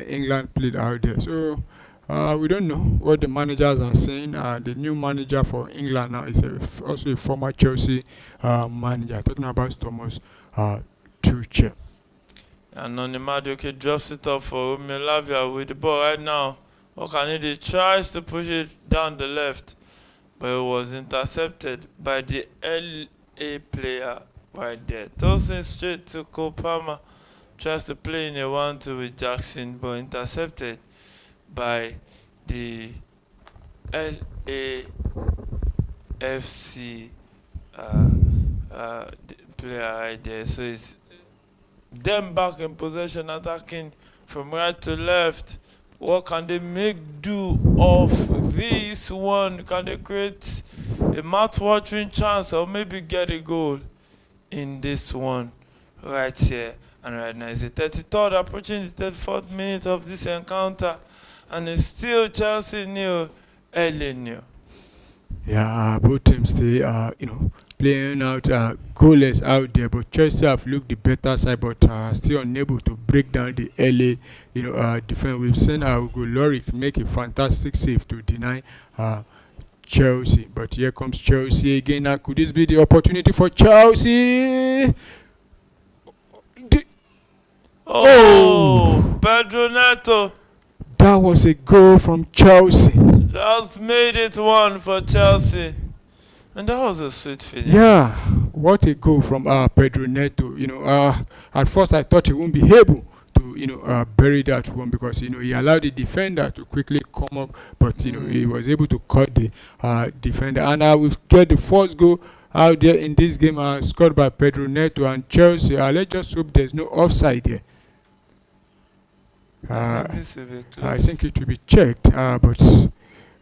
England played out there. So we don't know what the managers are saying. The new manager for England now is also a former Chelsea manager. Talking about Thomas Tuchel. And Noni Madueke drops it up for Lavia with the ball right now. Okanidi tries to push it down the left, but it was intercepted by the LA player right there. Tosin straight to Cole Palmer. Tries to play in a 1-2 with Jackson, but intercepted by the LAFC player right there. So it's them back in possession, attacking from right to left. What can they make do of this one? Can they create a mouth-watering chance or maybe get a goal in this one right here and right now? It's the 33rd, approaching the 34th minute of this encounter, and it's still Chelsea nil, LA nil. Yeah, both teams stay, playing out goalless out there, but Chelsea have looked the better side, but still unable to break down the LA, defense. We've seen Ugo Lorik make a fantastic save to deny Chelsea, but here comes Chelsea again. Now, could this be the opportunity for Chelsea? Pedro Neto. That was a goal from Chelsea. That's made it 1 for Chelsea. And that was a sweet finish. Yeah, what a goal from Pedro Neto. At first I thought he wouldn't be able to, bury that one because, he allowed the defender to quickly come up, but, he was able to cut the defender. And we've got the first goal out there in this game scored by Pedro Neto and Chelsea. Let's just hope there's no offside there. I think this will be close. I think it will be checked, but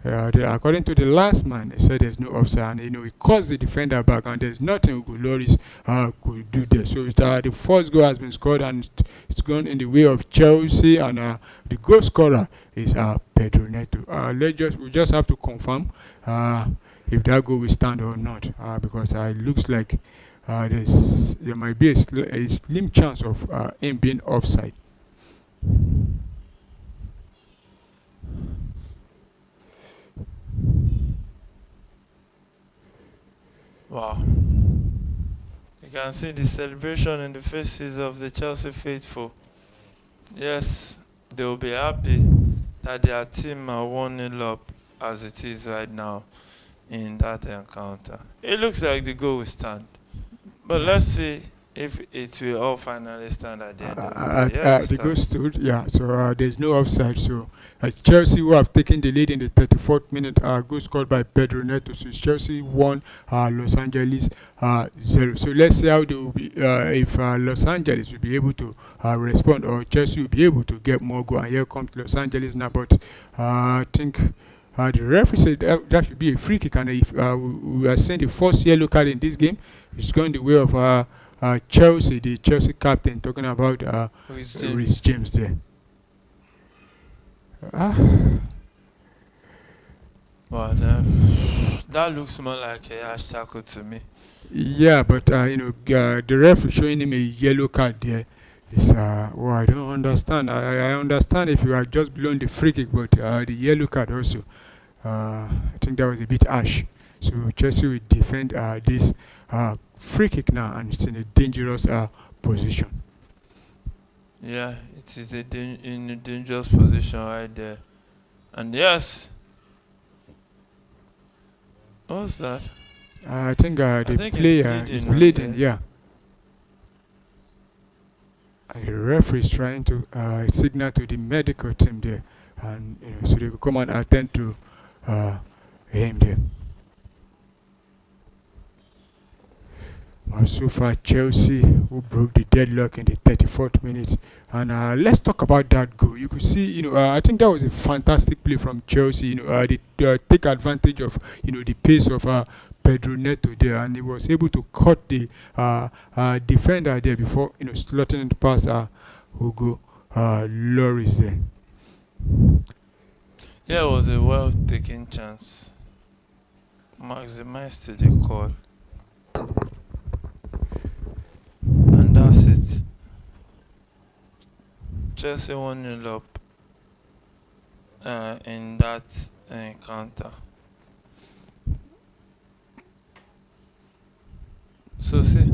According to the last man, they said there's no offside, and he caused the defender back, and there's nothing Hugo Lloris could do there. So the first goal has been scored, and it's gone in the way of Chelsea, and the goal scorer is Pedro Neto. We just have to confirm if that goal will stand or not, because it looks like there might be a slim chance of him being offside. Wow. You can see the celebration in the faces of the Chelsea faithful. Yes, they will be happy that their team are 1-0 up as it is right now in that encounter. It looks like the goal will stand. But let's see if it will all finally stand at the end of the day. Yeah, The goal stood, yeah. So there's no offside. So it's Chelsea who have taken the lead in the 34th minute. Goal scored by Pedro Neto. So it's Chelsea 1, Los Angeles 0. So let's see how they will be. If Los Angeles will be able to respond, or Chelsea will be able to get more goal. And here comes Los Angeles now. But I think. The referee said that should be a free kick, and if we are seeing the first yellow card in this game, it's going the way of Chelsea, the Chelsea captain, talking about Reece James there. Well, that looks more like a hash tackle to me. Yeah, but the referee showing him a yellow card there. It's I don't understand. I understand if you are just blown the free kick, but the yellow card also. I think that was a bit harsh. So Chelsea will defend this free kick now, and it's in a dangerous position. Yeah, it is in a dangerous position right there. And yes, what's that? I think the think player it's is bleeding, bleeding, okay. yeah. And the referee is trying to signal to the medical team there, and so they could come and attend to him there. So far, Chelsea who broke the deadlock in the 34th minute, and let's talk about that goal. You could see, I think that was a fantastic play from Chelsea. They take advantage of the pace of Pedro Neto there, and he was able to cut the defender there before slotting it past Hugo Lloris there. Yeah, it was a well taken chance. Maximized to the call. And that's it. Chelsea 1-0 up in that encounter. So see.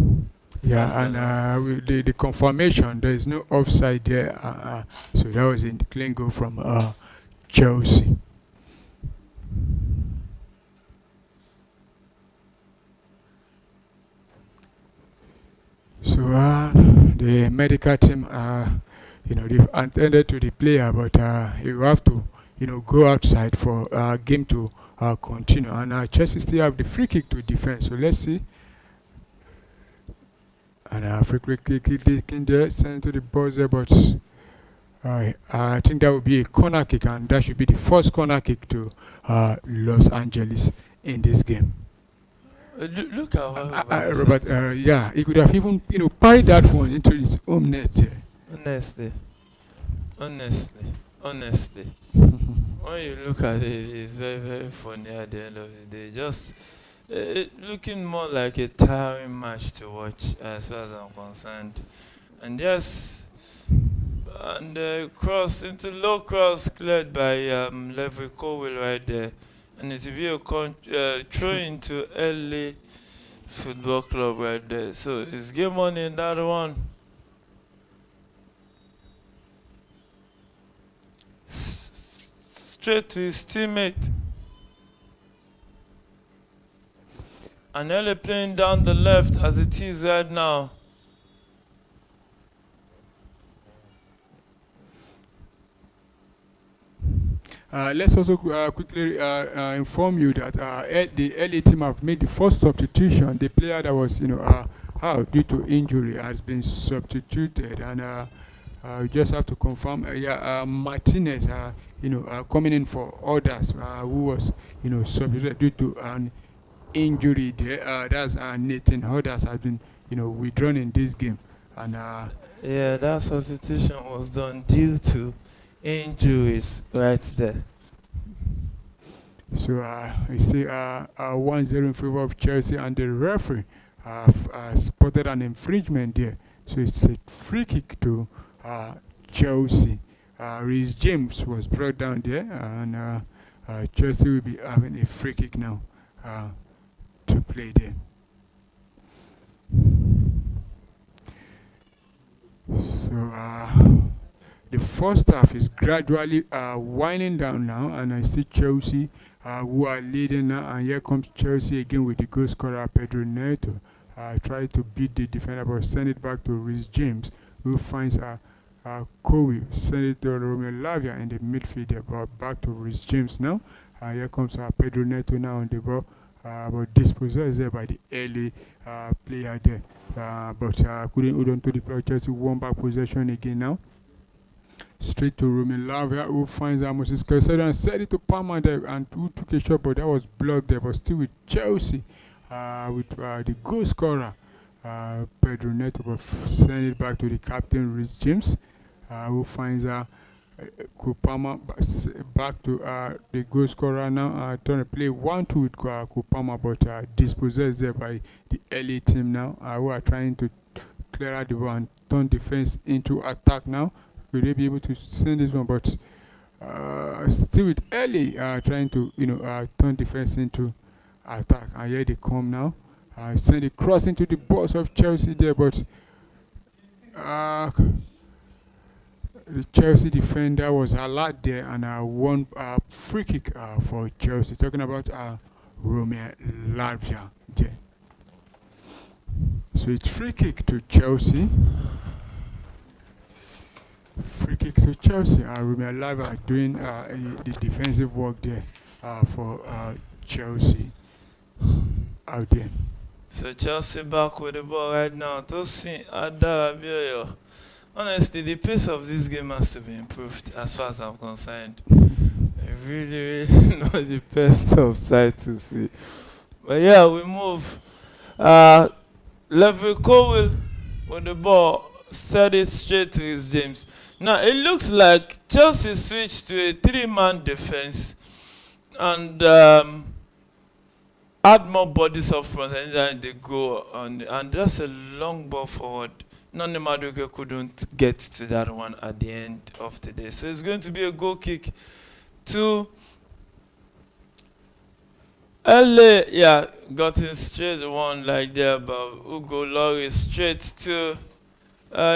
Yeah, and with the confirmation, there is no offside there. So that was a clean goal from Chelsea. So the medical team, they've attended to the player, but you have to, go outside for game to continue. And Chelsea still have the free kick to defend. So let's see. And free kick in there, sent to the buzzer, but I think that would be a corner kick, and that should be the first corner kick to Los Angeles in this game. Look at what Robert, yeah, he could have even parried that one into his own net. Honestly, when you look at it, it's very, very funny at the end of the day. Just looking more like a tiring match to watch, as far as I'm concerned. And yes, and cross into low cross cleared by Levi Colwill right there. And it will be a throw into LA Football Club right there. So it's game on in that one. Straight to his teammate. And LA playing down the left as it is right now. Let's also quickly inform you that the LA team have made the first substitution. The player that was, out due to injury has been substituted, and We just have to confirm. Martinez, coming in for others, who was, substituted due to an injury there. That's Nathan Others has been, withdrawn in this game, and Yeah, that substitution was done due to injuries right there. so it's still 1-0 in favor of Chelsea, and the referee spotted an infringement there. So it's a free kick to Chelsea. Reece James was brought down there, and Chelsea will be having a free kick now to play there. So the first half is gradually winding down now, and I see Chelsea who are leading now, and here comes Chelsea again with the goal scorer Pedro Neto. Try to beat the defender, but send it back to Reece James, who finds Kobe, send it to Romeo Lavia in the midfield there, but back to Reece James now. Here comes Pedro Neto now on the ball, but dispossessed there by the early player there. But couldn't hold on to the ball. Chelsea won back possession again now. Straight to Romeo Lavia, who finds Moses Caicedo and set it to Palmer there, and who took a shot, but that was blocked there. But still with Chelsea, with the goal scorer Pedro Neto, but send it back to the captain Reece James, who finds Kupama back to the goal scorer now. Trying to play 1-2 with Kupama, but dispossessed there by the LA team now, who are trying to clear out the ball and turn defense into attack now. Will they be able to send this one? But still with LA trying to turn defense into attack, and here they come now. Send a cross into the box of Chelsea there, but the Chelsea defender was alert there, and one free kick for Chelsea. Talking about Romeo Lavia there. So it's free kick to Chelsea. Free kick to Chelsea. Romeo Lavia doing the defensive work there for Chelsea out there. So Chelsea back with the ball right now. Tosin Adarabioyo. Honestly, the pace of this game has to be improved as far as I'm concerned. I really, really not the best of sight to see. But yeah, we move. Levi Cole with the ball, set it straight to his James. Now it looks like Chelsea switched to a 3-man defense and add more bodies up front, and then they go on, and that's a long ball forward. None Madueke couldn't get to that one at the end of the day. So it's going to be a goal kick to LA. Yeah, got in straight one like there, but Hugo Lloris straight to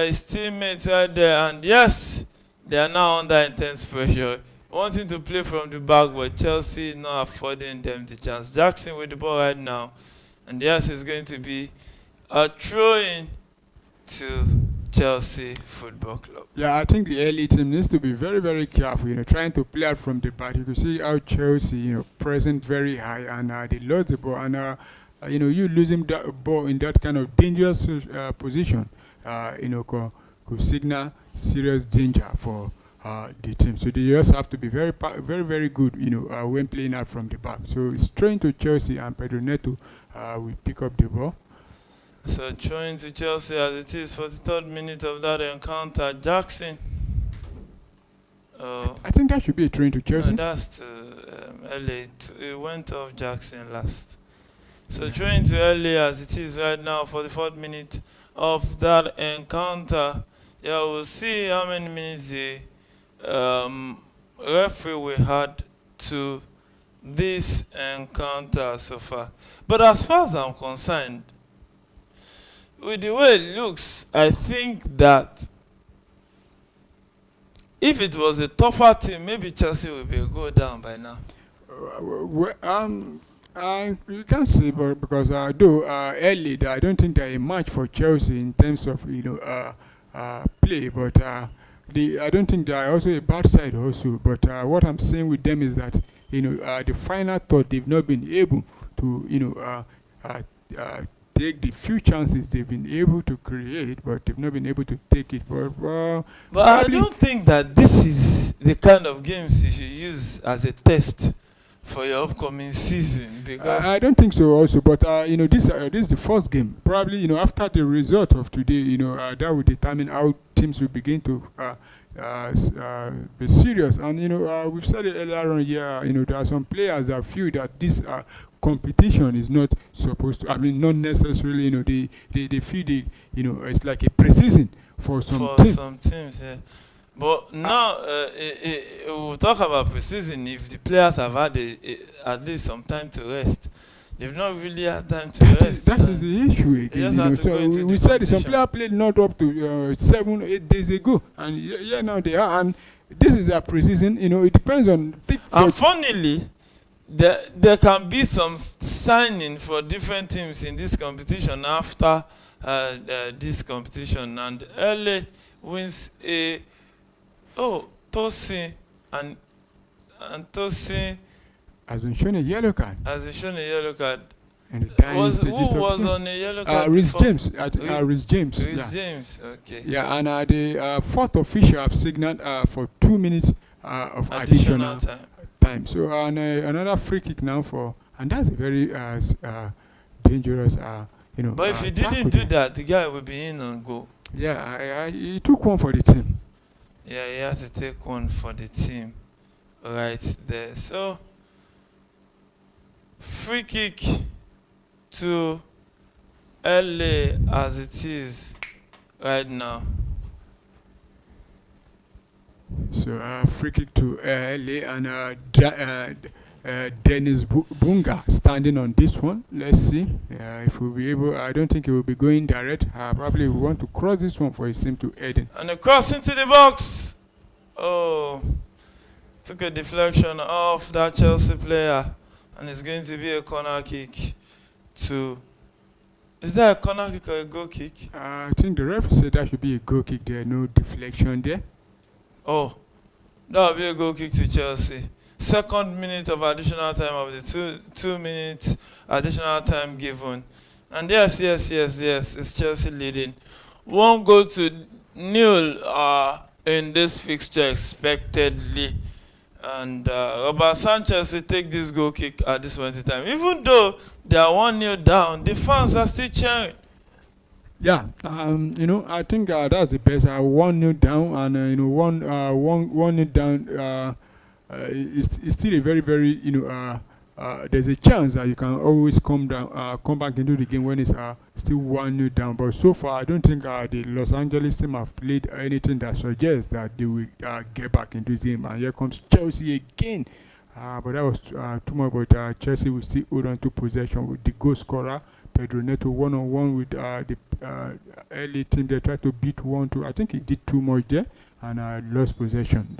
his teammates right there. And yes, they are now under intense pressure, wanting to play from the back, but Chelsea not affording them the chance. Jackson with the ball right now. And yes, it's going to be a throw-in to Chelsea Football Club. Yeah, I think the early team needs to be very, very careful, trying to play out from the back. You can see how Chelsea, present very high, and they lost the ball. And, you losing that ball in that kind of dangerous position, could signal serious danger for the team. So they just have to be very, very, very good, when playing out from the back. So it's throwing to Chelsea, and Pedro Neto will pick up the ball. So throwing to Chelsea as it is 43rd minute of that encounter. Jackson. I think that should be a throw to Chelsea. No, that's to LA. It went off Jackson last. So throwing to LA as it is right now, 44th minute of that encounter. Yeah, we'll see how many minutes the referee we had to this encounter so far. But as far as I'm concerned, with the way it looks, I think that if it was a tougher team, maybe Chelsea would be a goal down by now. You can't say, but because though early, I don't think they're a match for Chelsea in terms of play. But I don't think they are also a bad side also. But what I'm saying with them is that the final thought, they've not been able to take the few chances they've been able to create, but they've not been able to take it. But I Probably don't think that this is the kind of games you should use as a test for your upcoming season because I don't think so also, but this is the first game. Probably after the result of today, that will determine how teams will begin to be serious. And we've said it earlier on. Yeah, there are some players that feel that this competition is not supposed to. I mean, not necessarily. They feel it's like a preseason for some for teams. some teams, yeah. But now we'll talk about preseason if the players have had at least some time to rest. They've not really had time to rest. That is the issue They again. just have to So go into we the said some competition. player played not up to 7 8 days ago, and yeah, now they are. And this is a preseason. It depends on. And funnily, there can be some signing for different teams in this competition after this competition. And LA wins a Tosin and Tosin has been shown a yellow card. has been shown a yellow card. And the dying Who stages of was play. on a yellow card? Rhys before? James. Rhys James. Rhys Yeah. James. Okay. Yeah, and the fourth official have signaled for 2 minutes of additional time. So another free kick now and that's a very dangerous. But if he tackle didn't do there. that, the guy would be in on goal. Yeah, he took one for the team. Yeah, he had to take one for the team right there. So, free kick to LA as it is right now. So free kick to LA and Dennis Bunga standing on this one. Let's see if we'll be able. I don't think he will be going direct. Probably we want to cross this one for his team to head in. And a cross into the box. Oh, took a deflection off that Chelsea player. And it's going to be a corner kick to... Is that a corner kick or a goal kick? I think the referee said that should be a goal kick there. No deflection there. Oh, that will be a goal kick to Chelsea. Second minute of additional time of the 2 minutes additional time given. And yes, it's Chelsea leading. 1-0 in this fixture expectedly. And Robert Sanchez will take this goal kick at this point in time. Even though they are 1-0 down, the fans are still cheering. Yeah, I think that's the best. 1-0 down, and 1-0 down. It's still a very, very there's a chance that you can always come back into the game when it's still 1-0 down. But so far, I don't think the Los Angeles team have played anything that suggests that they will get back into the game. And here comes Chelsea again. But that was too much. But Chelsea will still hold on to possession with the goal scorer Pedro Neto 1-on-1 with the LA team. They tried to beat 1-2. I think he did too much there and lost possession.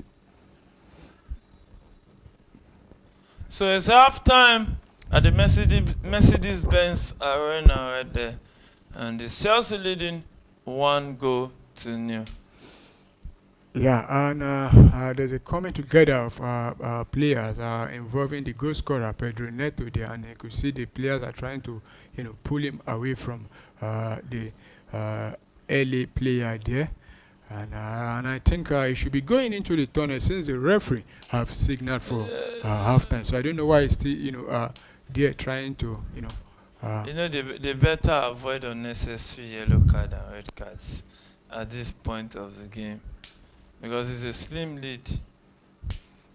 So it's half time at the Mercedes-Benz Arena right there. And it's Chelsea leading 1-0. Yeah, and there's a coming together of players involving the goal scorer Pedro Neto there, and you could see the players are trying to, pull him away from the LA player there, and I think he should be going into the tunnel since the referee have signaled for halftime. So I don't know why he's still, there trying to, they better avoid unnecessary yellow card and red cards at this point of the game. Because it's a slim lead.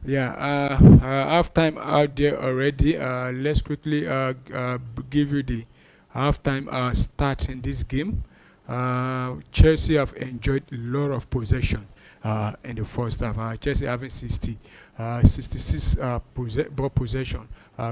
Yeah, halftime out there already. Let's quickly give you the halftime stats in this game. Chelsea have enjoyed a lot of possession in the first half. Chelsea having 66 ball possession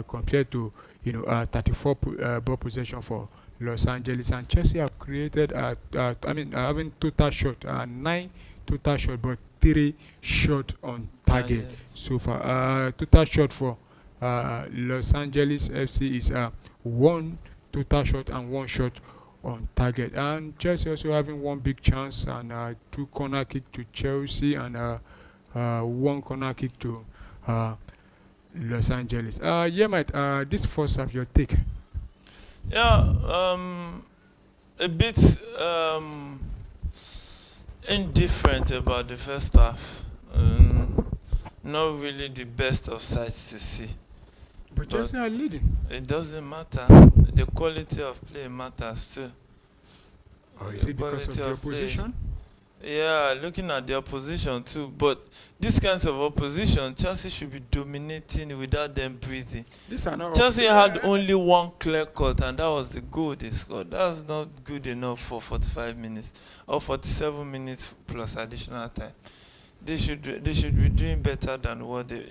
compared to 34 ball possession for Los Angeles. And Chelsea have created, having total shot 9 total shot, but 3 shot on target so far. Total shot for Los Angeles FC is 1 total shot and 1 shot on target. And Chelsea also having 1 big chance and 2 corner kick to Chelsea and 1 corner kick to Los Angeles. Mate, this first half, your take? Yeah, a bit indifferent about the first half. Not really the best of sights to see, But but Chelsea are leading. it doesn't matter. The quality of play matters too. Or is The it because quality of the of play. opposition? Yeah, looking at the opposition too. But these kinds of opposition, Chelsea should be dominating without them breathing. These are not. Chelsea had only one clear cut, and that was the goal they scored. That's not good enough for 45 minutes or 47 minutes plus additional time. They should be doing better than what they.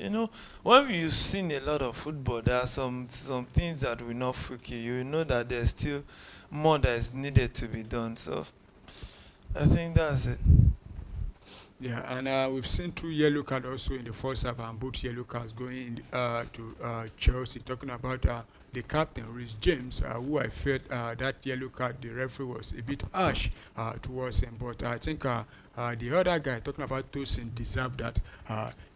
When you've seen a lot of football, there are some things that will not freak you. You will know that there's still more that is needed to be done. So I think that's it. Yeah, and we've seen two yellow cards also in the first half, and both yellow cards going to Chelsea. Talking about the captain, Rhys James, who I felt that yellow card, the referee was a bit harsh towards him. But I think the other guy, talking about Tosin, deserved that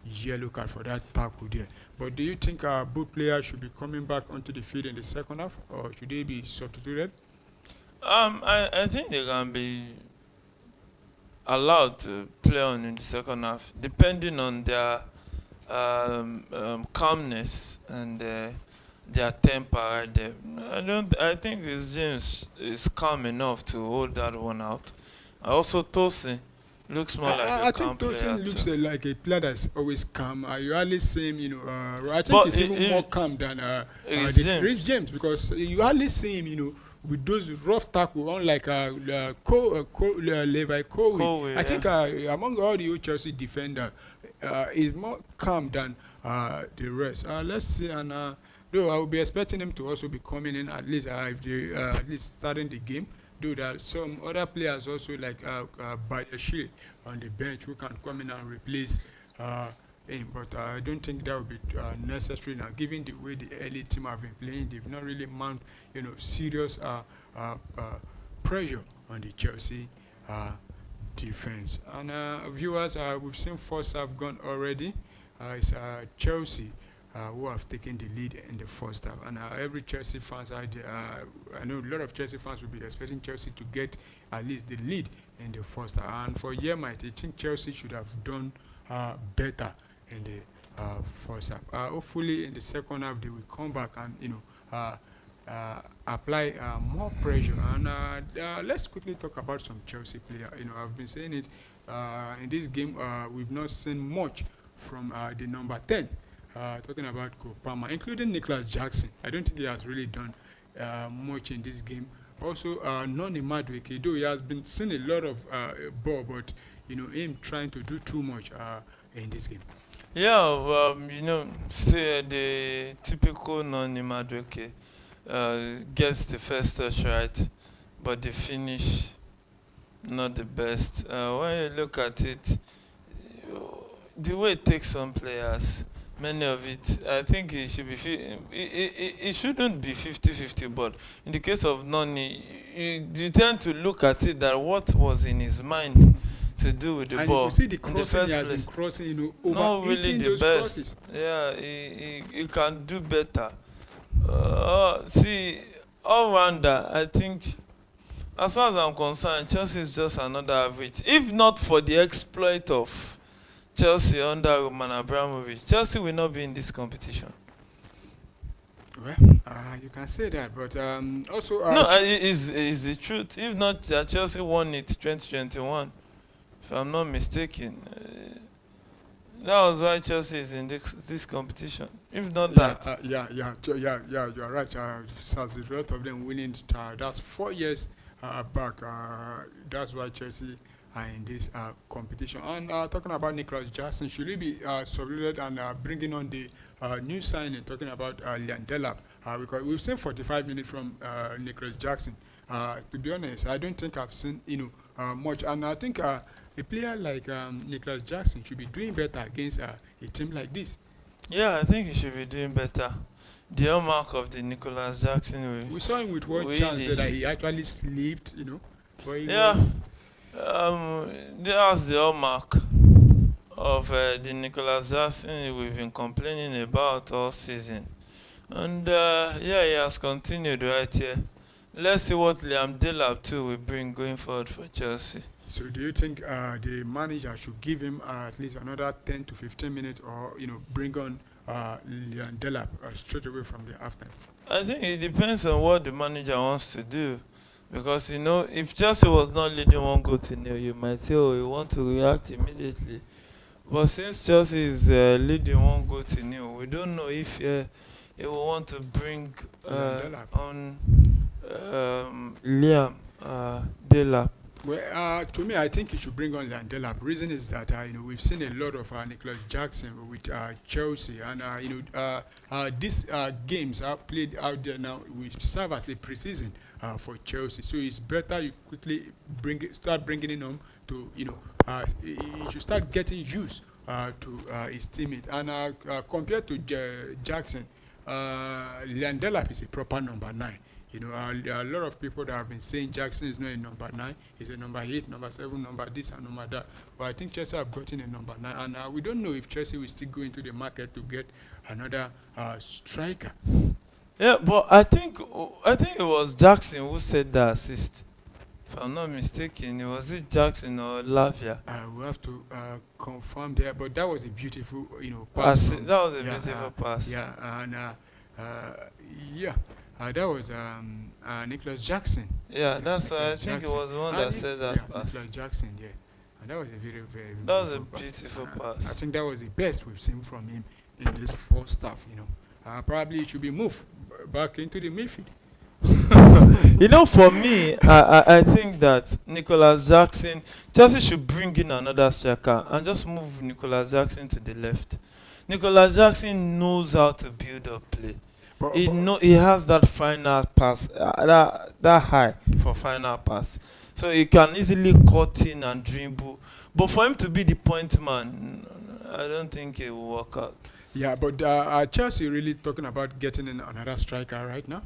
yellow card for that tackle there. But do you think both players should be coming back onto the field in the second half, or should they be substituted? I think they can be allowed to play on in the second half, depending on their calmness and their temper right there. I think his James is calm enough to hold that one out. Also, Tosin looks more like I a calm think player Tosin looks too. like a player that's always calm. You hardly see him, I think But he's even more calm than it's the Rhys James. James because you hardly see him, with those rough tackle, unlike Levi Kobe. Kobe, I yeah. think among all the old Chelsea defenders, he's more calm than the rest. Let's see, and though I will be expecting him to also be coming in at least if they, at least starting the game. Though there are some other players also like Bayashile on the bench who can come in and replace him, but I don't think that would be necessary now. Given the way the early team have been playing, they've not really mount serious pressure on the Chelsea defense. And viewers, we've seen first half gone already. It's Chelsea who have taken the lead in the first half. And every Chelsea fans out there, I know a lot of Chelsea fans will be expecting Chelsea to get at least the lead in the first half. And for Yermite, I think Chelsea should have done better in the first half. Hopefully, in the second half, they will come back and apply more pressure. And let's quickly talk about some Chelsea player. I've been saying it in this game. We've not seen much from the number 10. Talking about Kopama, including Nicholas Jackson. I don't think he has really done much in this game. Also, Noni Madueke, though he has been seen a lot of ball, but him trying to do too much in this game. Yeah, say the typical non-Madueke gets the first touch right, but the finish not the best. When you look at it, the way it takes some players, many of it, I think it should be. It shouldn't be 50-50, but in the case of Noni, you tend to look at it that what was in his mind to do with the And ball you see the in the crossing he first has place. been crossing, Not over really 18 the those best. crosses. Yeah, he can do better. See, all rounder, I think, as far as I'm concerned, Chelsea is just another average. If not for the exploit of Chelsea under Roman Abramovich, Chelsea will not be in this competition. Well, you can say that, but also No, it's the truth. If not, Chelsea won it 2021, if I'm not mistaken. That was why Chelsea is in this competition. If not that, you are right. As a result of them winning, that's 4 years back. That's why Chelsea are in this competition. And talking about Nicholas Jackson, should he be substituted and bringing on the new signing? Talking about Liam Delap, because we've seen 45 minutes from Nicholas Jackson. To be honest, I don't think I've seen much, and I think a player like Nicholas Jackson should be doing better against a team like this. yeah, I think he should be doing better. The hallmark of the Nicholas Jackson We saw him with one we chance did. that he actually slept, but he Yeah, that's the hallmark of the Nicholas Jackson we've been complaining about all season. And yeah, he has continued right here. let's see what Liam Delap too will bring going forward for Chelsea. So do you think the manager should give him at least another 10 to 15 minutes, or bring on Leon Delap straight away from the halftime? I think it depends on what the manager wants to do. Because if Chelsea was not leading 1 goal to 0, you might say, oh, you want to react immediately. But since Chelsea is leading 1 goal to 0, we don't know if he will want to bring Leon Delap. on Liam Delap. Well, to me, I think he should bring on Landela. Reason is that we've seen a lot of Nicholas Jackson with Chelsea, and these games are played out there now, which serve as a preseason for Chelsea. So it's better you quickly start bringing him on to he should start getting used to his teammate. And compared to Jackson, Landela is a proper number 9. There are a lot of people that have been saying Jackson is not a number 9, he's a number 8, number 7, number this and number that. But I think Chelsea have gotten a number 9, and we don't know if Chelsea will still go into the market to get another striker. Yeah, but I think it was Jackson who said the assist. If I'm not mistaken, was it Jackson or Lavia? We have to confirm there, but that was a beautiful, pass. That was a beautiful pass. Yeah, and yeah. That was Nicholas Jackson. Yeah, that's why I think it was the one that said that pass. Nicholas Jackson, yeah. And that was a very, very That was a beautiful beautiful pass. I think that was the best we've seen from him in this first half, Probably it should be moved back into the midfield. For me, I think that Nicholas Jackson, Chelsea should bring in another striker and just move Nicholas Jackson to the left. Nicholas Jackson knows how to build up play. He has that final pass, that high for final pass, so he can easily cut in and dribble. But for him to be the point man, I don't think it will work out. Yeah, but Chelsea really talking about getting in another striker right now?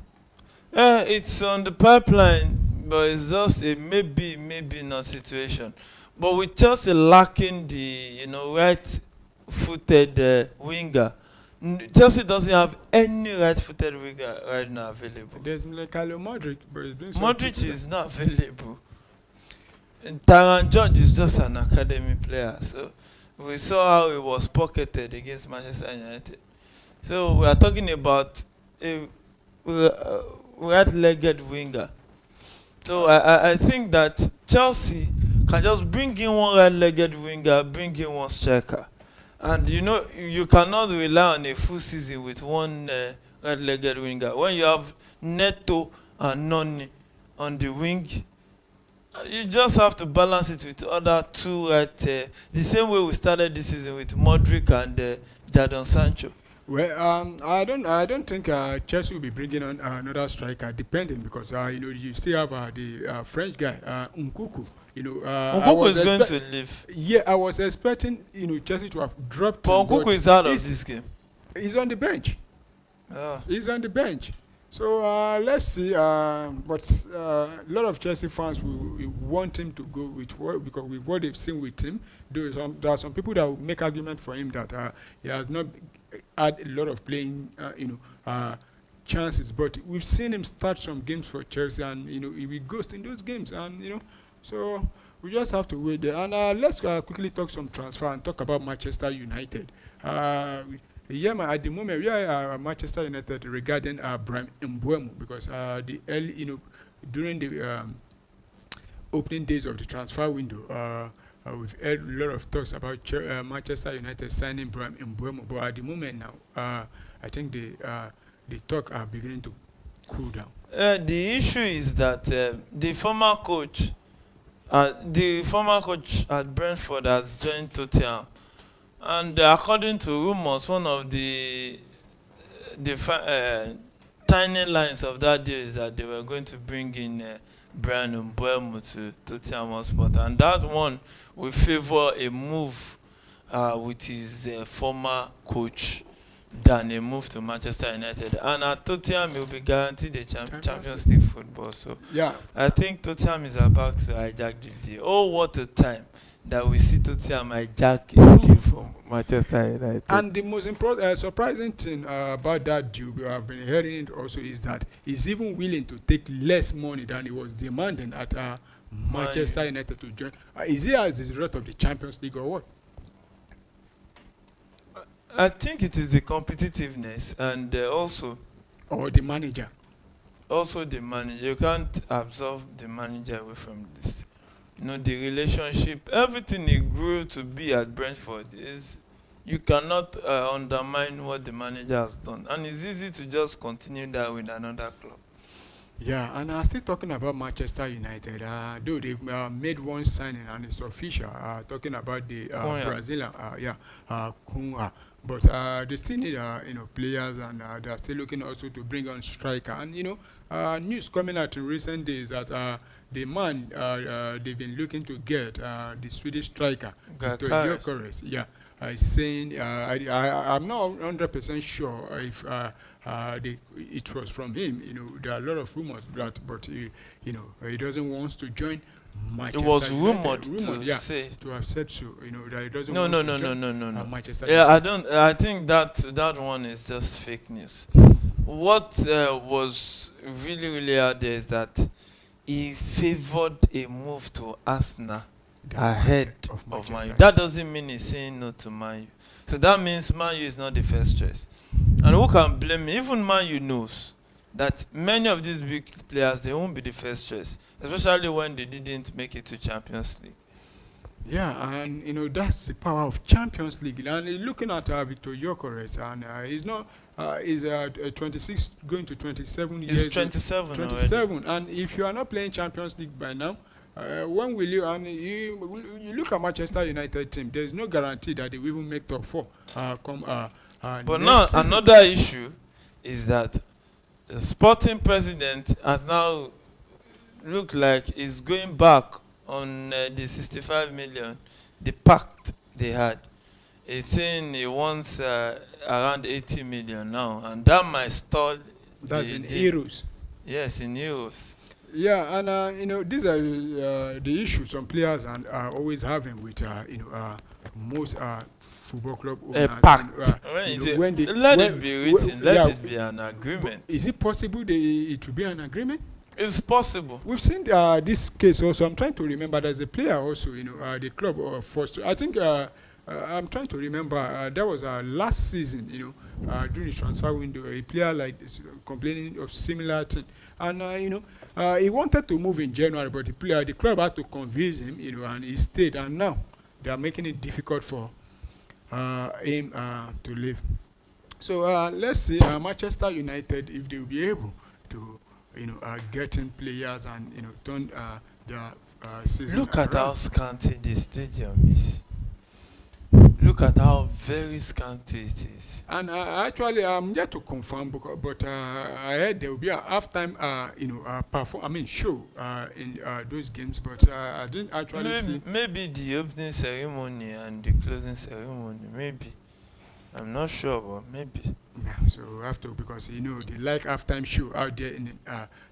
It's on the pipeline, but it's just a maybe not situation. But with Chelsea lacking the right-footed winger, Chelsea doesn't have any right-footed winger right now available. There's Mikhailo Modric, but Modric is not available. And Taran George is just an academy player, so we saw how he was pocketed against Manchester United. So we are talking about a right-legged winger. So I think that Chelsea can just bring in one right-legged winger, bring in one striker. And you cannot rely on a full season with one red-legged winger. When you have Neto and Noni on the wing, you just have to balance it with other two the same way we started this season with Modric and Jadon Sancho. Well, I don't think Chelsea will be bringing on another striker, depending, because you still have the French guy Nkunku. Nkunku is going to leave. Yeah, I was expecting Chelsea to have dropped him. But Nkunku is out of this game. He's on the bench. Oh. He's on the bench. So let's see. But a lot of Chelsea fans will want him to go because with what they've seen with him. There are some people that will make argument for him that he has not had a lot of playing chances, but we've seen him start some games for Chelsea, and he will ghost in those games, and so we just have to wait there. And let's quickly talk some transfer and talk about Manchester United. At the moment we are Manchester United regarding Brahim Mbeumo, because the early during the opening days of the transfer window, we've heard a lot of talks about Manchester United signing Brahim Mbeumo, but at the moment now, I think the talk are beginning to cool down. The issue is that the former coach at Brentford has joined Tottenham, and according to rumors, one of the tiny lines of that deal is that they were going to bring in Brahim Mbeumo to Tottenham Hotspur, and that one will favor a move with his former coach than a move to Manchester United. And at Tottenham, he'll be guaranteed the Champions League football. So yeah, I think Tottenham is about to hijack the deal. Oh, what a time that we see Tottenham hijack a deal from Manchester United. And the most surprising thing about that deal, we have been hearing it also, is that he's even willing to take less money than he was demanding at Manchester United to join. Is it as a result of the Champions League or what? I think it is the competitiveness and Or the manager? also the manager. You can't absorb the manager away from this. The relationship, everything he grew to be at Brentford is, you cannot undermine what the manager has done, and it's easy to just continue that with another club. Yeah, and still talking about Manchester United, though they've made one signing and it's official, talking about the Cunha. Brazilian, Cunha. But they still need, players, and they're still looking also to bring on striker. And news coming out in recent days that the man they've been looking to get, the Swedish striker, Gyökeres. yeah, is saying, I'm not 100% sure if it was from him. There are a lot of rumors that, but he doesn't want to join Manchester It was United. rumored to say. To have said so. That he doesn't No, want no, to no, no, join no, no, no. Manchester Yeah, United. I think that one is just fake news. What was really, really out there is that he favored a move to Arsenal ahead of Man U. Manchester. That doesn't mean he's saying no to Man U. So that means Man U is not the first choice. And who can blame me? Even Man U knows that many of these big players, they won't be the first choice, especially when they didn't make it to Champions League. Yeah, and that's the power of Champions League. And looking at Victor Gyökeres, and he's not, he's 26, going to 27 years. He's 27 already. 27, and if you are not playing Champions League by now, when will you? And you look at Manchester United team. There's no guarantee that they will even make top four. But now another issue is that the Sporting president has now looked like he's going back on the 65 million, the pact they had. He's saying he wants around 80 million now, and that might stall. That's in euros. Yes, in euros. Yeah, and these are the issues some players are always having with most football club owners. A pact. Let it be written. Let it be an agreement. Is it possible it will be an agreement? It's possible. We've seen this case also. I'm trying to remember. There's a player also. The club forced. I think I'm trying to remember. That was last season. During the transfer window, a player like this complaining of similar thing, and he wanted to move in January, but the club had to convince him. And he stayed. And now they are making it difficult for him to leave. So let's see Manchester United, if they will be able to getting players and turn their season Look at around. how scanty the stadium is. Look at how very scanty it is. And actually, I'm yet to confirm, but I heard there will be a halftime, show in those games. But I didn't actually see. Maybe the opening ceremony and the closing ceremony. Maybe. I'm not sure, but maybe. Yeah, so we have to, because they like halftime show out there in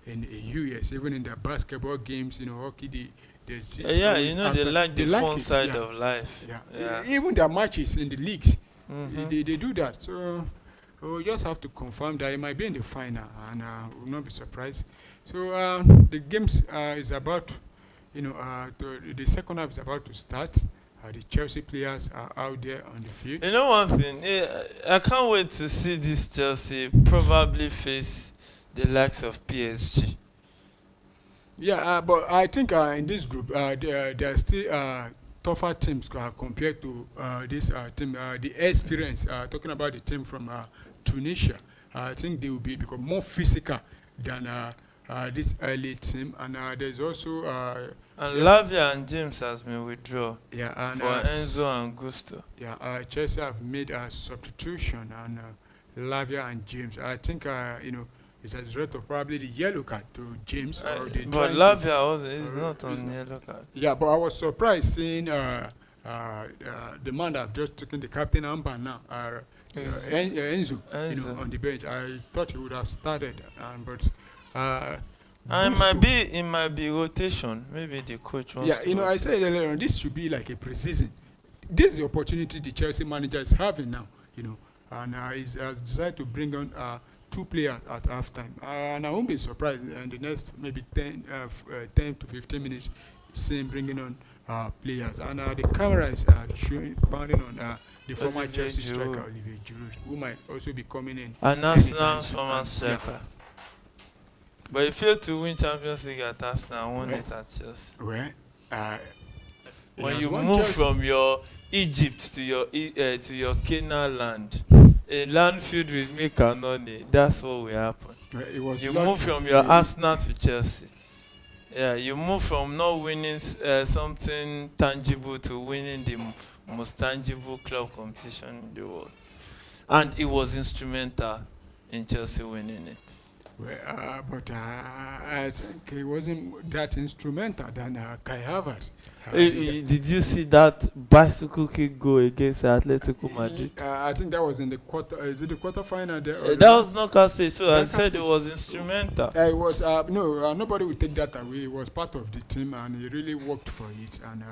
the US, even in the basketball games, hockey. There's they like the fun it, side yeah. of life. Yeah. Even the matches in the leagues, Mhm. they do that. So we'll just have to confirm that it might be in the final, and we'll not be surprised. So the games is about, the second half is about to start. The Chelsea players are out there on the field. You know one thing, I can't wait to see this Chelsea probably face the likes of PSG. Yeah, but I think in this group, there are still tougher teams compared to this team. The experience, talking about the team from Tunisia, I think they will become more physical than this early team. And there's also... and Lavia and James has been withdrawn and for Enzo and Gusto. Yeah, Chelsea have made a substitution, and Lavia and James. I think, it's a result of probably the yellow card to James. But Lavia is not on the yellow card. Yeah, but I was surprised seeing the man that have just taken the captain armband now, Enzo, on the bench. I thought he would have started, but And Gusto. it might be rotation. Maybe the coach wants Yeah, to you know, I rotate. said earlier on, this should be like a preseason. This is the opportunity the Chelsea manager is having now, you know, and he's has decided to bring on two players at halftime. And I won't be surprised in the next maybe 10 to 15 minutes, see him bringing on players. And the camera is showing, pounding on the former Olivier Chelsea striker, Giroud. Olivier Giroud, who might also be coming in And anytime Arsenal's soon. former And yeah, striker. But he failed to win Champions League at Arsenal, won well, it at Chelsea. well, uh, he When has you won move Chelsea. from your Egypt to your Canaan land, a land filled with milk and honey, that's what will happen. It was You lucky. move from your Arsenal to Chelsea. Yeah, you move from not winning something tangible to winning the most tangible club competition in the world. And it was instrumental in Chelsea winning it. Well, but I think he wasn't that instrumental than Kai Havertz. Did you see that bicycle kick goal against Atletico Madrid? I think that was in the quarter. Is it the quarter final there? Or That was knockout stage, so I Knockout said stage. it was instrumental. It was no. Nobody would take that away. He was part of the team, and he really worked for it, and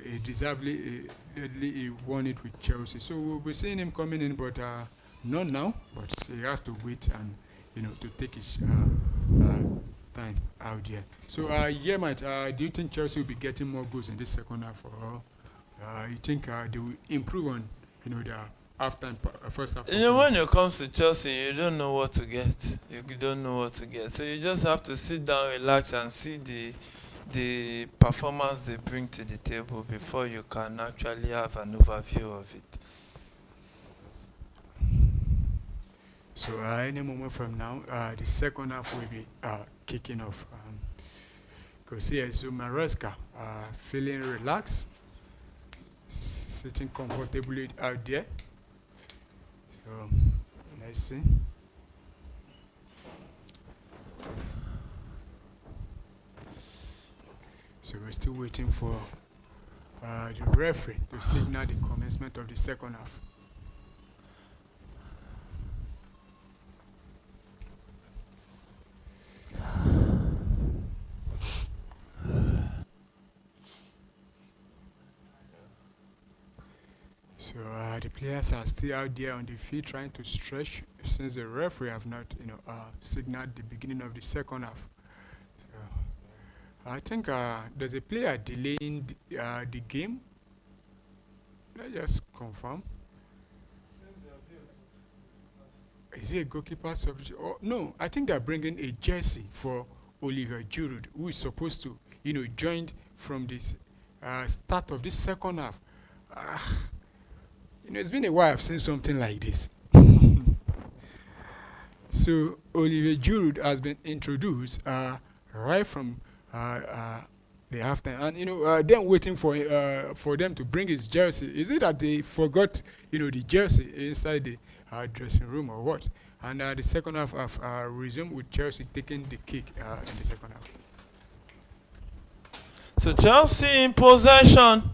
he deservedly he won it with Chelsea. So we'll be seeing him coming in, but not now. But he has to wait and to take his time out there. So yeah, mate. Do you think Chelsea will be getting more goals in this second half, or you think they will improve on their first half? You know, when it comes to Chelsea, you don't know what to get. You don't know what to get. So you just have to sit down, relax, and see the performance they bring to the table before you can actually have an overview of it. So any moment from now, the second half will be kicking off. Because here is Maresca feeling relaxed, sitting comfortably out there. So let's see. So we're still waiting for the referee to signal the commencement of the second half. So the players are still out there on the field trying to stretch since the referee have not, signaled the beginning of the second half. So I think there's a player delaying the game. Let's just confirm. Is he a goalkeeper substitute? Oh, no, I think they're bringing a jersey for Oliver Giroud, who is supposed to, join from this start of this second half. It's been a while I've seen something like this. So Olivier Giroud has been introduced right from the halftime, and them waiting for them to bring his jersey. Is it that they forgot the jersey inside the dressing room or what? And the second half have resumed with Chelsea taking the kick in the second half. So Chelsea in possession.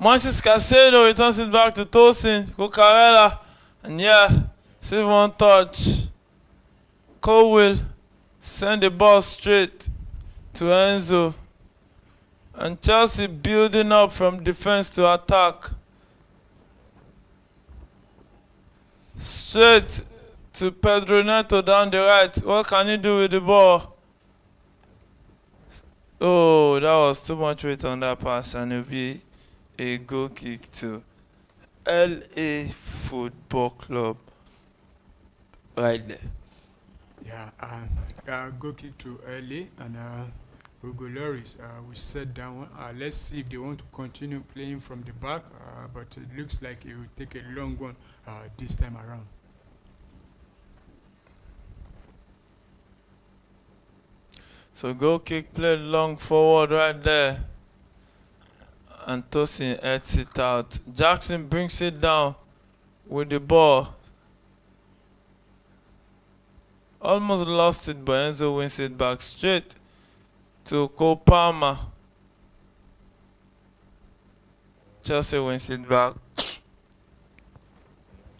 Moises Caicedo returns it back to Tosin, Cucurella, and still one touch. Cole will send the ball straight to Enzo. And Chelsea building up from defense to attack. Straight to Pedro Neto down the right. What can he do with the ball? Oh, that was too much weight on that pass, and it'll be a goal kick to LA Football Club right there. Yeah, goal kick to LA, and Hugo Lloris will set down. Let's see if they want to continue playing from the back, but it looks like it will take a long one this time around. So goal kick played long forward right there. And Tosin heads it out. Jackson brings it down with the ball. Almost lost it, but Enzo wins it back straight to Cole Palmer. Chelsea wins it back.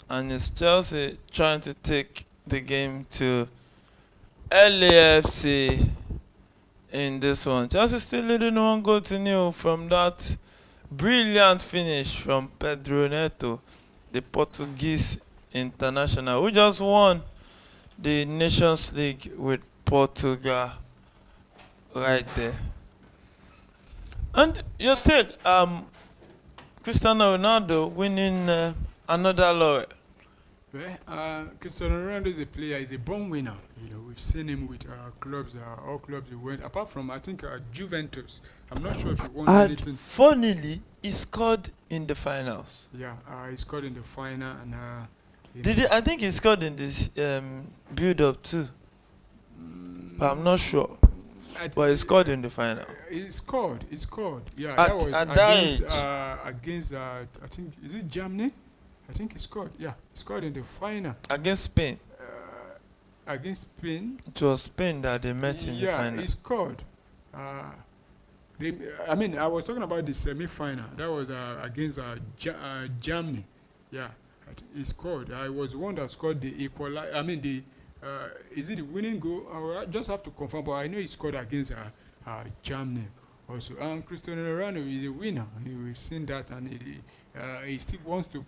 And it's Chelsea trying to take the game to LAFC in this one. Chelsea still leading 1-0 from that brilliant finish from Pedro Neto, the Portuguese international, who just won the Nations League with Portugal right there. And your take, Cristiano Ronaldo winning another laurel. Well, Cristiano Ronaldo is a player, he's a born winner. We've seen him with clubs, all clubs he went, apart from, I think, Juventus. I'm not sure if he won anything. And funnily, he scored in the finals. Yeah, he scored in the final, and I think he scored in this build-up too. But I'm not sure. But he scored in the final. He scored. Yeah, At- that was at that against I think, is it Germany? I think he scored. Yeah, he scored in the final Against Spain. against Spain. It was Spain that they met in the Yeah, final. he scored. I mean, I was talking about the semi-final. That was against Germany. Yeah, he scored. I was the one that scored the equalizer. I mean, is it the winning goal? I just have to confirm, but I know he scored against Germany also. And Cristiano Ronaldo is a winner. We've seen that, and he still wants to,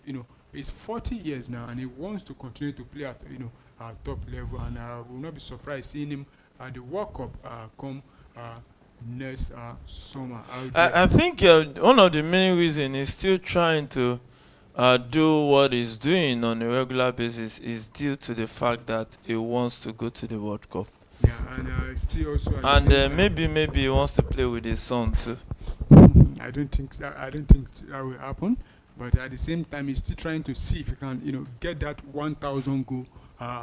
he's 40 years now, and he wants to continue to play at, top level. And I will not be surprised seeing him at the World Cup come next summer. I think one of the main reasons he's still trying to do what he's doing on a regular basis is due to the fact that he wants to go to the World Cup. Yeah, and still also. And maybe he wants to play with his son too. I don't think that will happen. But at the same time, he's still trying to see if he can, get that 1,000 goal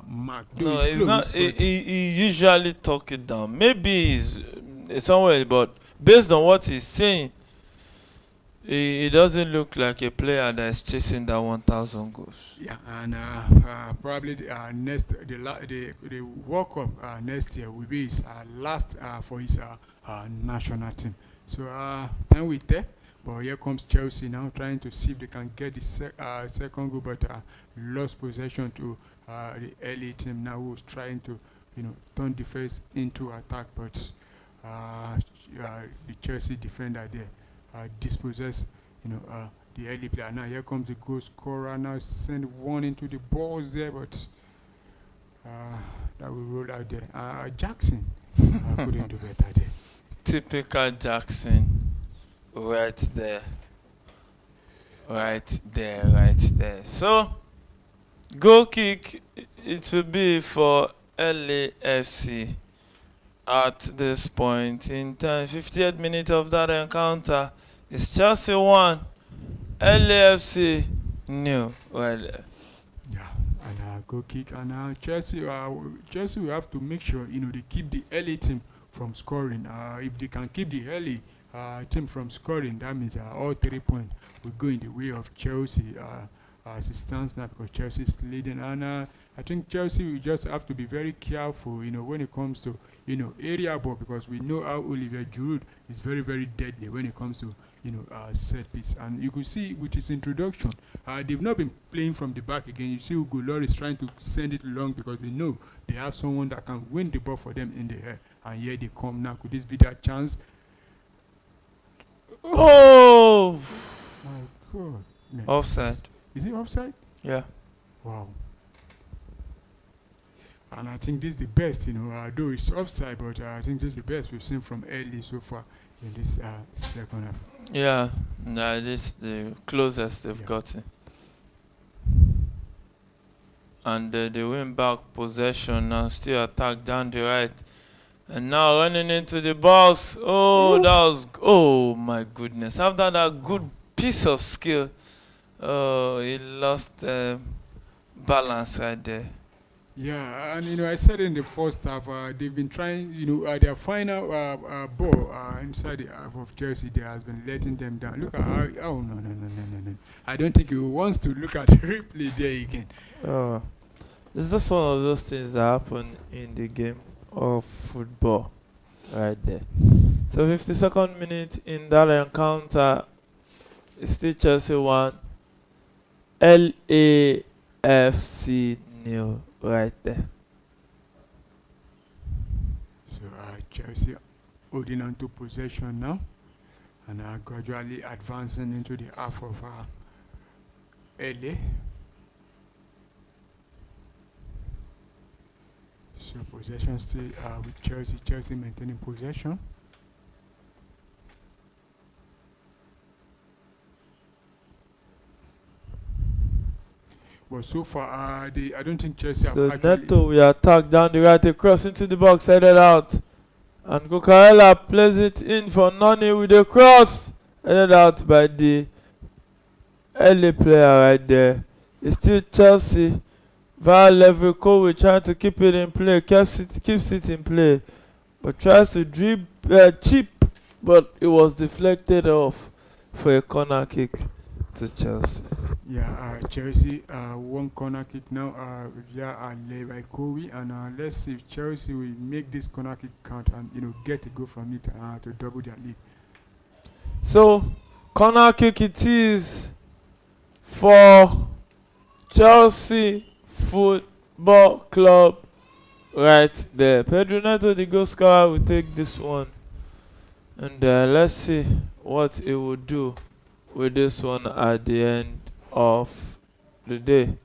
mark. No, it's not. He usually talk it down. Maybe he's somewhere, but based on what he's saying, he doesn't look like a player that is chasing that 1,000 goals. Yeah, and probably the World Cup next year will be his last for his national team. So time with there. But here comes Chelsea now, trying to see if they can get the second goal, but lost possession to the LA team now, who's trying to, turn defense into attack. But the Chelsea defender there dispossess, the LA player. Now here comes the goal scorer. Now send one into the balls there, but that will roll out there. Jackson couldn't do better there. Typical Jackson. Right there. So, goal kick, it will be for LAFC at this point in time. 58th minute of that encounter. It's Chelsea 1, LAFC 0. Right there. Yeah, and goal kick. And Chelsea will have to make sure, they keep the LA team from scoring. If they can keep the LA team from scoring, that means all 3 points will go in the way of Chelsea as it stands now, because Chelsea is leading. And I think Chelsea will just have to be very careful, when it comes to, area ball, because we know how Olivier Giroud is very, very deadly when it comes to, set piece. And you could see with his introduction, they've not been playing from the back again. You see Hugo Lloris trying to send it long because they know they have someone that can win the ball for them in the air. And here they come now. Could this be their chance? Oh! My God. Next. Offside. Is it offside? Yeah. Wow. And I think this is the best, though it's offside, but I think this is the best we've seen from early so far in this second half. Yeah, this is the closest they've gotten. And they win back possession now, still attack down the right. And now running into the box. Oh, oh my goodness. After that good piece of skill, he lost balance right there. Yeah, and I said in the first half, they've been trying, their final ball inside the half of Chelsea, they has been letting them down. Look at how, no. I don't think he wants to look at the replay there again. It's just one of those things that happen in the game of football right there. So 52nd minute in that encounter, it's still Chelsea 1, LAFC 0 right there. Chelsea holding on to possession now and gradually advancing into the half of LA. So possession still with Chelsea. Chelsea maintaining possession. But so far, I don't think Chelsea So have actually. Neto we attack down the right, across into the box, headed out. And Cucurella plays it in for Nani with a cross. Headed out by the LA player right there. It's still Chelsea. Via Leverkovic trying to keep it in play, keeps it in play. But tries to dribble cheap, but it was deflected off for a corner kick to Chelsea. Yeah, Chelsea one corner kick now via Leverkovic, and let's see if Chelsea will make this corner kick count and get a goal from it to double their lead. So corner kick it is for Chelsea Football Club right there. Pedro Neto, the goal scorer, will take this one, and let's see what he will do with this one at the end of the day.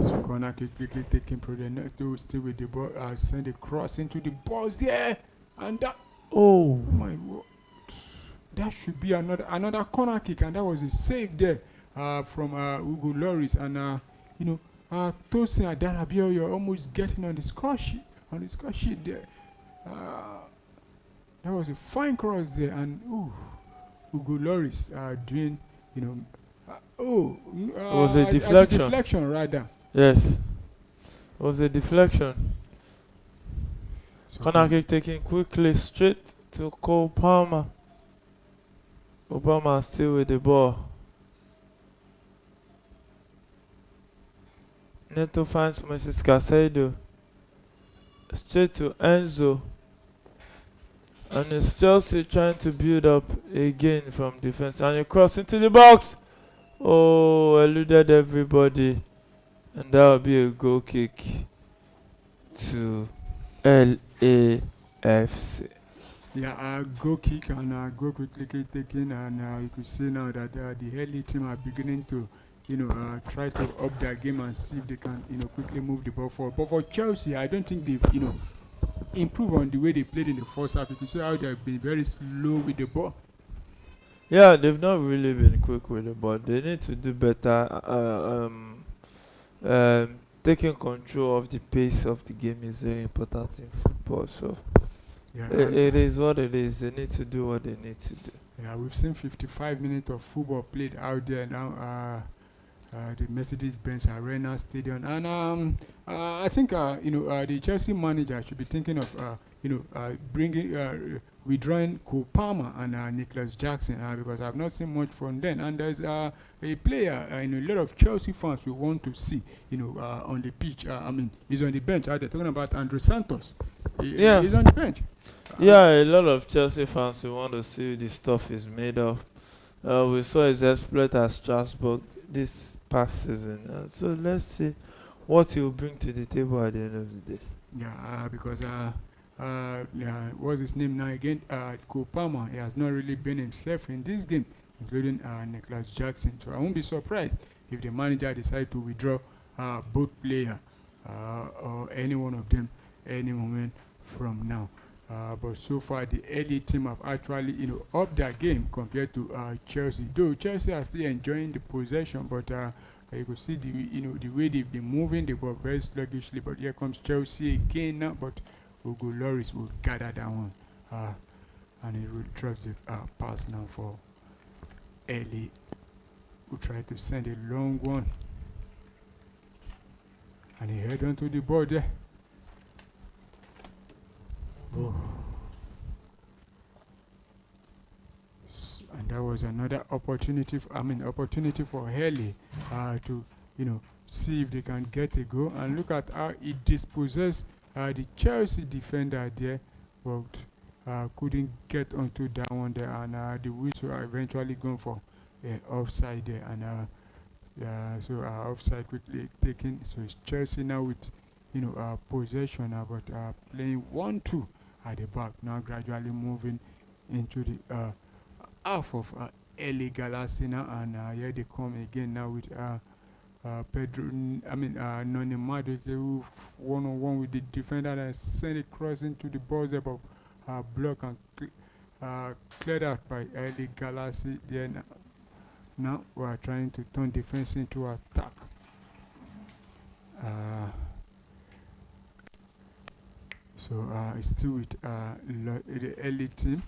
So corner kick quickly taking Neto still with the ball, send a cross into the balls there, and that, oh my word, that should be another corner kick, and that was a save there from Hugo Lloris, and Tosin Adarabioyo, you're almost getting on the score sheet there. That was a fine cross there, and Hugo Lloris doing, It was a deflection. Deflection rather. Yes, it was a deflection. So Corner kick taken quickly straight to Cole Palmer. Obama still with the ball. Neto finds Mrs. Casado. Straight to Enzo. And it's Chelsea trying to build up again from defense. And he cross into the box. Oh, eluded everybody. And that will be a goal kick to LAFC. Yeah, goal kick and goal quickly taken, and you could see now that the LA team are beginning to, try to up their game and see if they can, quickly move the ball forward. But for Chelsea, I don't think they've, improved on the way they played in the first half. You can see how they've been very slow with the ball. Yeah, they've not really been quick with the ball. They need to do better. Taking control of the pace of the game is very important in football. So Yeah, it is what it is. They need to do what they need to do. yeah, we've seen 55 minutes of football played out there now. The Mercedes-Benz Arena Stadium, and I think the Chelsea manager should be thinking of bringing withdrawing Cole Palmer and Nicholas Jackson because I've not seen much from them. And there's a player a lot of Chelsea fans will want to see on the pitch. He's on the bench. They're talking about Andre Santos. Yeah. He's on the bench. Yeah, a lot of Chelsea fans will want to see the stuff is made of. We saw his exploit at Strasbourg this past season. So let's see what he will bring to the table at the end of the day. Yeah, because what's his name now again? Cole Palmer. He has not really been himself in this game, including Nicholas Jackson. So I won't be surprised if the manager decides to withdraw both players or any one of them any moment from now. But so far, the LA team have actually, upped their game compared to Chelsea. Though Chelsea are still enjoying the possession, but you could see the way they've been moving the ball very sluggishly. But here comes Chelsea again now. But Hugo Lloris will gather that one, and he will drop the pass now for LA, who try to send a long one, and he head onto the ball there. Oh. And that was another opportunity. Opportunity for Haley to, see if they can get a goal. And look at how he dispossessed the Chelsea defender there, but couldn't get onto that one there. And the whistle are eventually going for offside there. And Yeah, so offside quickly taken. So it's Chelsea now with possession, but playing 1-2 at the back. Now gradually moving into the half of LA Galaxy now, and here they come again now with Pedro. Noni Madueke, who one on one with the defender and send it cross into the box there, but block and cleared out by LA Galaxy. Then now we are trying to turn defense into attack. Uh, so it's still with the early team.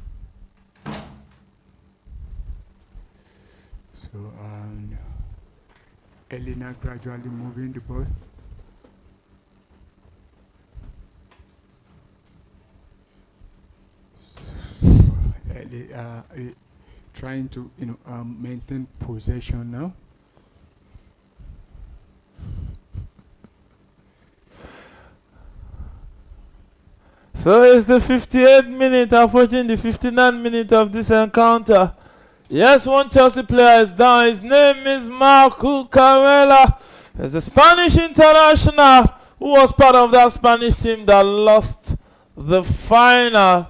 So Elena gradually moving the ball. So trying to maintain possession now. So it's the 58th minute, approaching the 59th minute of this encounter. Yes, one Chelsea player is down. His name is Marco Carrera. He's a Spanish international who was part of that Spanish team that lost the final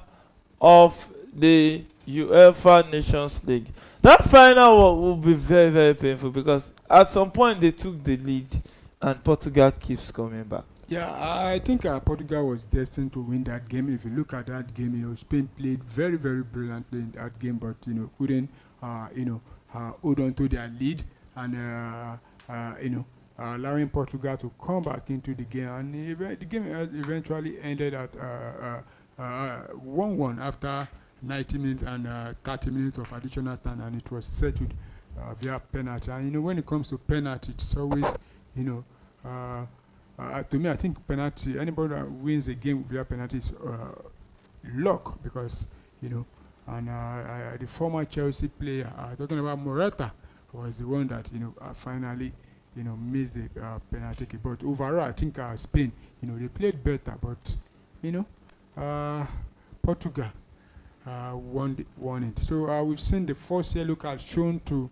of the UEFA Nations League. That final will be very, very painful because at some point they took the lead and Portugal keeps coming back. Yeah, I think Portugal was destined to win that game. If you look at that game, Spain played very, very brilliantly in that game, but couldn't, hold on to their lead and allowing Portugal to come back into the game. And the game eventually ended at 1-1 after 90 minutes and 30 minutes of additional time, and it was settled via penalty. And when it comes to penalty, it's always to me, I think penalty. Anybody that wins a game via penalty is luck, because and the former Chelsea player talking about Morata was the one that finally missed the penalty kick. But overall, I think Spain they played better, but Portugal won it. So we've seen the first yellow card shown to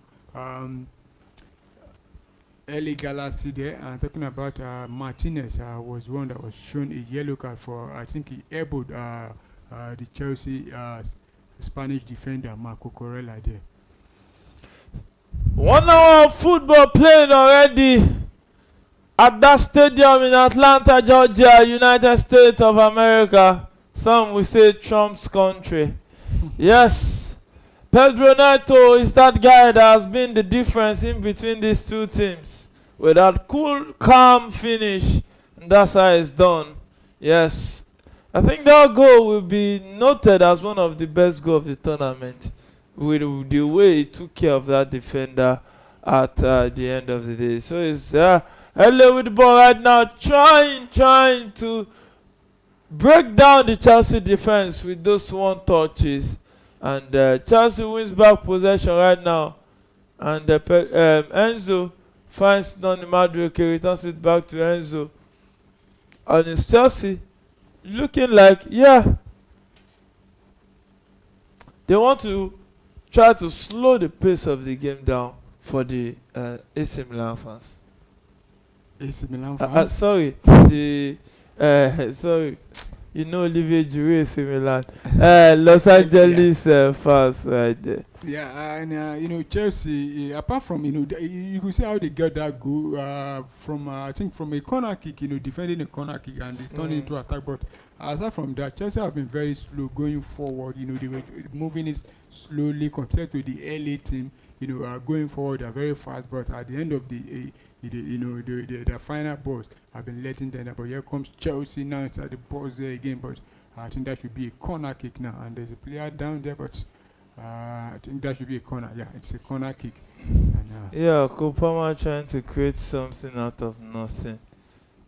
LA Galaxy there. Talking about Martinez was one that was shown a yellow card for, I think he elbowed the Chelsea Spanish defender Marco Corella there. 1 hour of football played already at that stadium in Atlanta, Georgia, United States of America. Some will say Trump's country. Yes, Pedro Neto is that guy that has been the difference in between these two teams. With that cool, calm finish, and that's how it's done. Yes, I think that goal will be noted as one of the best goals of the tournament, with the way he took care of that defender at the end of the day. So it's LA with the ball right now, trying to break down the Chelsea defense with those one touches. And Chelsea wins back possession right now. And Enzo finds Noni Madueke, returns it back to Enzo. And it's Chelsea looking like, they want to try to slow the pace of the game down for the AC Milan fans. AC Milan fans? Sorry, sorry. Olivier Giroud, AC Milan. Los Angeles fans right there. Yeah, and Chelsea, apart from you could see how they got that goal from I think from a corner kick, defending a corner kick and they turned it into attack. But aside from that, Chelsea have been very slow going forward. They were moving it slowly compared to the LA team. Going forward, they're very fast. But at the end of the final balls have been letting them down. But here comes Chelsea now inside the box there again. But I think that should be a corner kick now. And there's a player down there, but I think that should be a corner. Yeah, it's a corner kick. And, Kopama trying to create something out of nothing.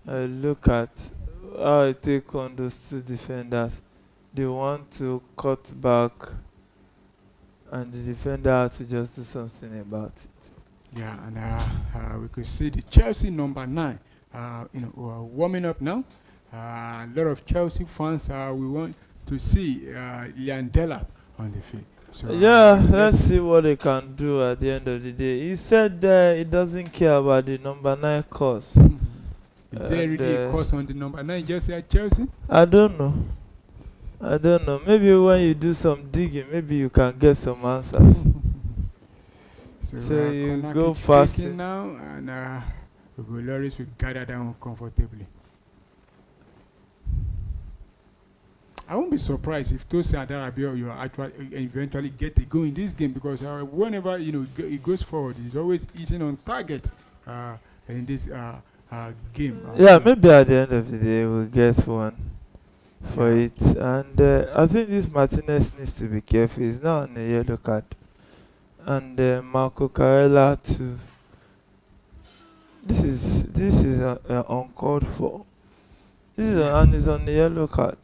Look at how I take on those two defenders. They want to cut back, and the defender had to just do something about it. Yeah, and we could see the Chelsea number 9, warming up now. A lot of Chelsea fans we want to see Lian Delap on the field. So Yeah, let's let's. see what they can do at the end of the day. He said he doesn't care about the number 9 course. Is there And really a course on the number 9 jersey at Chelsea? I don't know. I don't know. Maybe when you do some digging, maybe you can get some answers. So So you corner go kick fasting. taking now, and Loris will gather down comfortably. I won't be surprised if Tosin and Darabia you are actually eventually get a go in this game, because whenever he goes forward, he's always eating on target in this game. Yeah, maybe at the end of the day we'll get one for Yeah. it. And I think this Martinez needs to be careful. He's now on a yellow card. And Marco Carella too. This is uncalled for. And he's on the yellow card.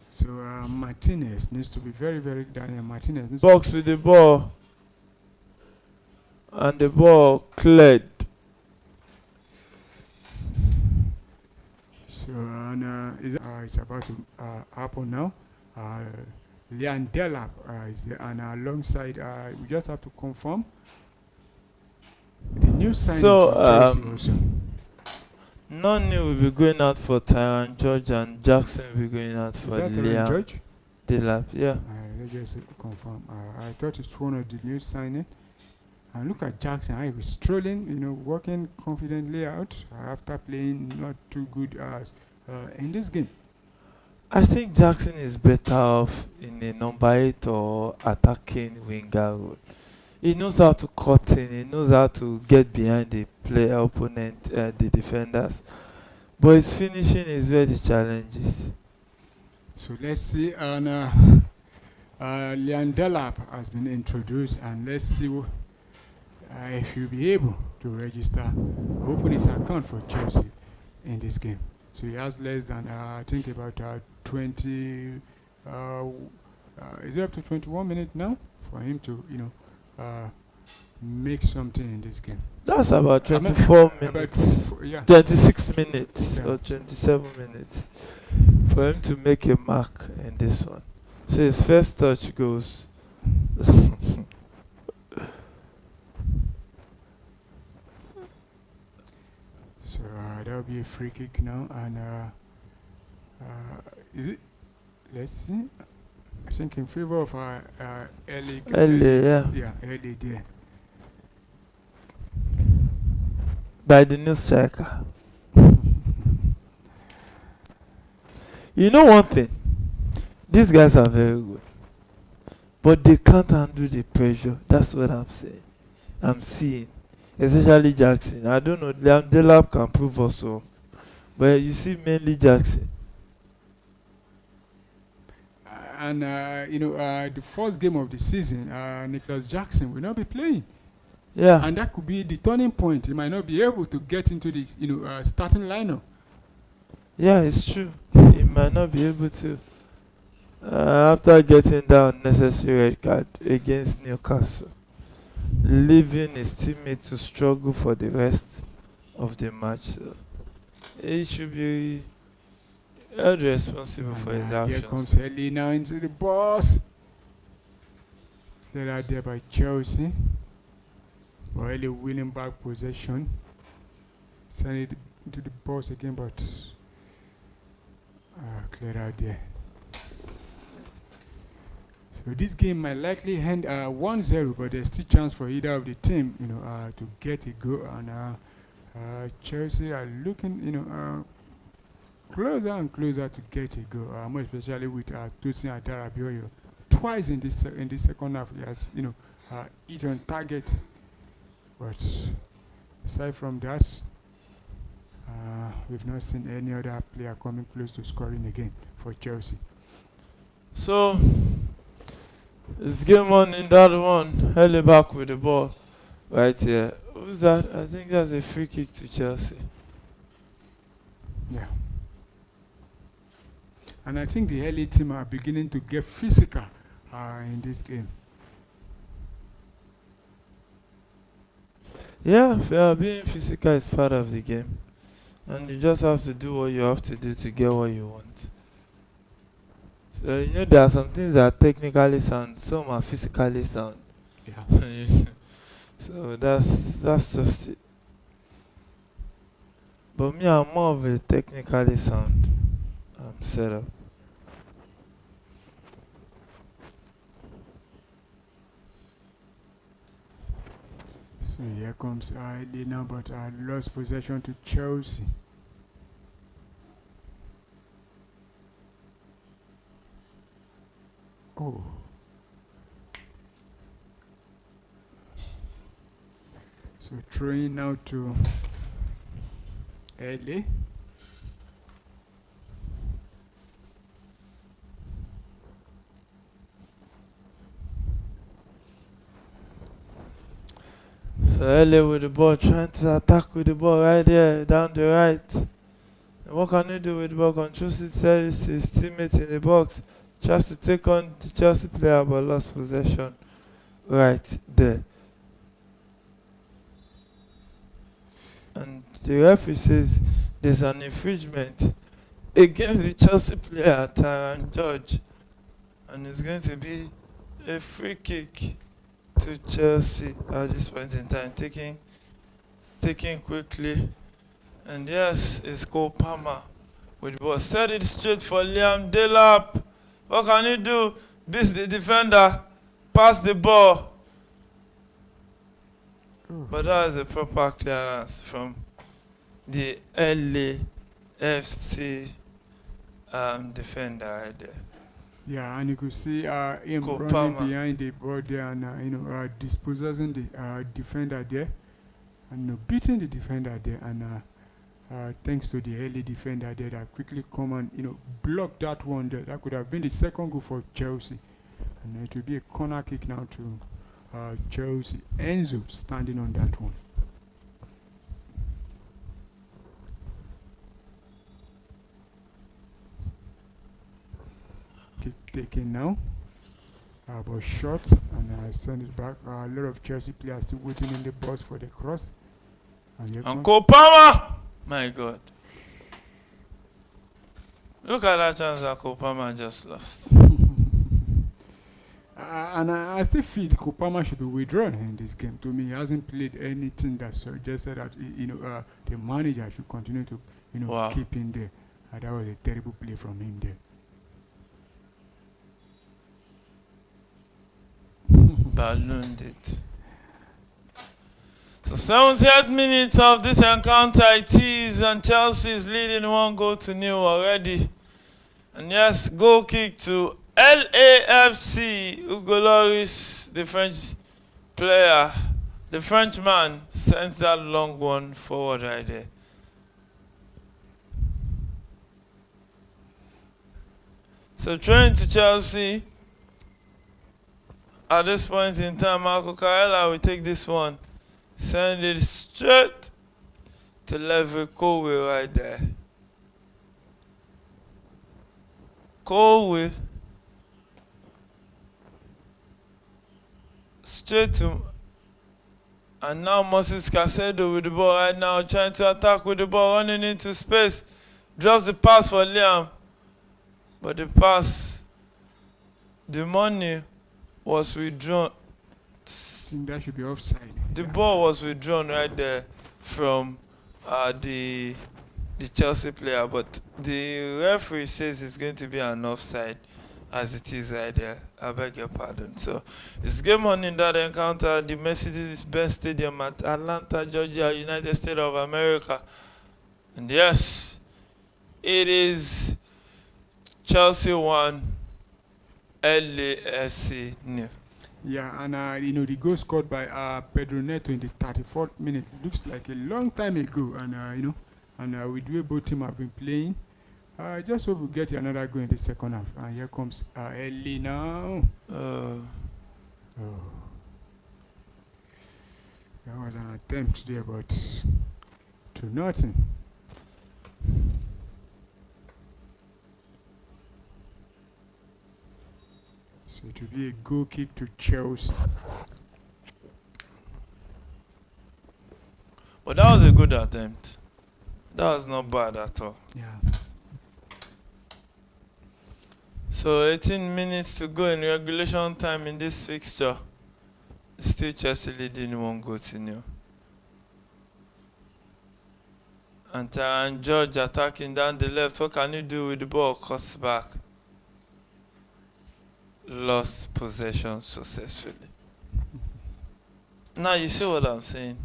So Martinez needs to be very, very. Daniel Martinez needs Box with the ball. And the ball cleared. So it's about to happen now. Leon Delap is there, and alongside we just have to confirm the new signing So for Chelsea also. Noni will be going out for Tyron George and Jackson will be going out Is for that Liam George? Delap. Yeah. Let's just confirm. I thought it's one of the new signing. And look at Jackson. He was strolling, walking confidently out after playing not too good in this game. I think Jackson is better off in a number 8 or attacking winger role. He knows how to cut in, he knows how to get behind the player opponent, the defenders. But his finishing is where the challenge is. So let's see. And Leon Delap has been introduced, and let's see if he'll be able to register, open his account for Chelsea in this game. So he has less than, I think, about 20. Is it up to 21 minutes now for him to, make something in this game? That's about 24 About minutes. 24, yeah. 26 minutes Yeah. or 27 minutes for him to make a mark in this one. So his first touch goes. So that'll be a free kick now, and is it? Let's see. I think in favor of LA. Yeah. Yeah, LA there. By the new striker. You know one thing? These guys are very good. But they can't handle the pressure. That's what I'm saying. I'm seeing. Especially Jackson. I don't know. Delap can prove also. But you see mainly Jackson. And the first game of the season, Nicholas Jackson will not be playing. Yeah. And that could be the turning point. He might not be able to get into the starting lineup. Yeah, it's true. He might not be able to. After getting that unnecessary red card against Newcastle, leaving his teammate to struggle for the rest of the match. So he should be held responsible for his actions. Here comes Ellie now into the box. Cleared out there by Chelsea. But Ellie winning back possession. Sending it into the box again, but cleared out there. So this game might likely end 1-0, but there's still chance for either of the team, to get a goal. And Chelsea are looking, closer and closer to get a goal. More especially with Tosin and Darabia. Twice in this second half, he has hit on target. But aside from that, we've not seen any other player coming close to scoring again for Chelsea. So it's game on in that one. Early back with the ball right here. Who's that? I think that's a free kick to Chelsea. Yeah. And I think the LA team are beginning to get physical in this game. Yeah, being physical is part of the game. And you just have to do what you have to do to get what you want. So there are some things that are technically sound, some are physically sound. Yeah. So that's just it. But me, I'm more of a technically sound setup. So here comes Lee now, but lost possession to Chelsea. Oh. So throwing now to LA. So LA with the ball, trying to attack with the ball right there, down the right. And what can he do with the ball? Controls it, tells his teammates in the box. Tries to take on the Chelsea player, but lost possession right there. And the referee says there's an infringement against the Chelsea player, Taran George. And it's going to be a free kick to Chelsea at this point in time. Taking quickly. And yes, it's Cole Palmer with the ball. Set it straight for Liam Delap. What can he do? Beats the defender. Pass the ball. But that is a proper clearance from the LAFC defender right there. Yeah, and you could see him Cole running Palmer. behind the ball there and dispossessing the defender there, and beating the defender there, and thanks to the early defender there that quickly come and block that one there. That could have been the second goal for Chelsea, and it will be a corner kick now to Chelsea. Enzo standing on that one. Kick taken now. But short, and I send it back. A lot of Chelsea players still waiting in the box for the cross. And Cole Palmer! My God. Look at that chance that Cole Palmer just lost. And I still feel Kopama should be withdrawn in this game. To me, he hasn't played anything that suggested that the manager should continue to Wow. keep him there. That was a terrible play from him there. Ballooned it. So 70th minute of this encounter it is, and Chelsea is leading 1-0 already. And yes, goal kick to LAFC. Hugo Lloris, the French player, the Frenchman, sends that long one forward right there. So throwing to Chelsea. At this point in time, Marco Carella will take this one. Send it straight to Levi Colwill right there. Colwill. Straight to... And now Moses Casedo with the ball right now, trying to attack with the ball, running into space. Drops the pass for Liam. But the pass, the money was withdrawn. I think that should be offside. The ball was withdrawn right there from the Chelsea player, but the referee says it's going to be an offside as it is right there. I beg your pardon. So it's game on in that encounter, the Mercedes-Benz Stadium at Atlanta, Georgia, United States of America. And yes, it is Chelsea 1, LAFC 0. Yeah, and the goal scored by Pedro Neto in the 34th minute looks like a long time ago, and with the way both teams have been playing, just hope we get another goal in the second half. And here comes Ellie now. Oh, that was an attempt there, but to nothing. So it will be a goal kick to Chelsea. But that was a good attempt. That was not bad at all. Yeah. So 18 minutes to go in regulation time in this fixture. Still Chelsea leading 1-0. And George attacking down the left. What can you do with the ball? Cuts back. Lost possession successfully. Now you see what I'm saying.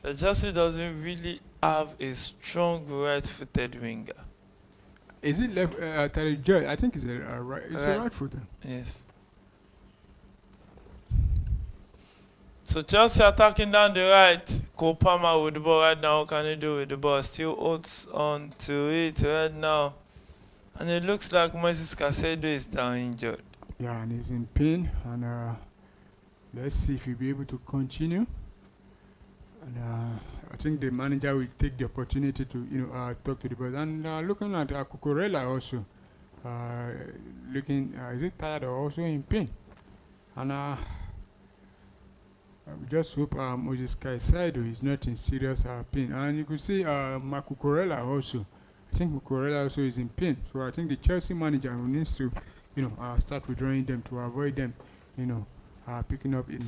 The Chelsea doesn't really have a strong right-footed winger. Is it left? George, I think it's a right. It's a right footer. Yes. So Chelsea attacking down the right. Cole Palmer with the ball right now. What can he do with the ball? Still holds on to it right now. And it looks like Moises Caicedo is down injured. Yeah, and he's in pain. And let's see if he'll be able to continue. And I think the manager will take the opportunity to talk to the boys. And looking at Cucurella also, is it tired or also in pain? And we just hope Moses Caicedo is not in serious pain. And you could see Cucurella also. I think Cucurella also is in pain. So I think the Chelsea manager needs to, start withdrawing them to avoid them, picking up in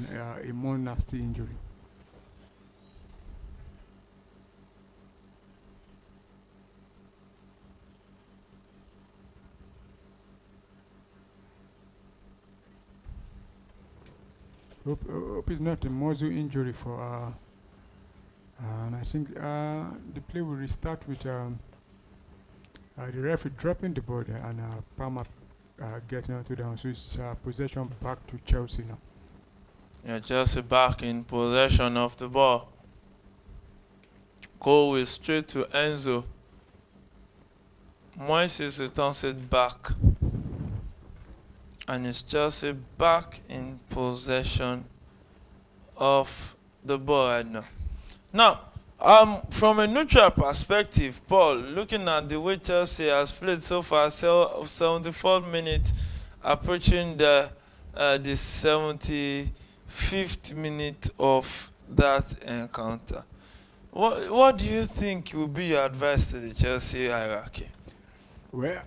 a more nasty injury. Hope it's not a muscle injury for and I think the play will restart with the referee dropping the ball there and Palmer getting onto down. So it's possession back to Chelsea now. Yeah, Chelsea back in possession of the ball. Goal is straight to Enzo. Moises returns it back. And it's Chelsea back in possession of the ball right now. Now, from a neutral perspective, Paul, looking at the way Chelsea has played so far, 74 minutes, approaching the 75th minute of that encounter. What do you think will be your advice to the Chelsea hierarchy? Well,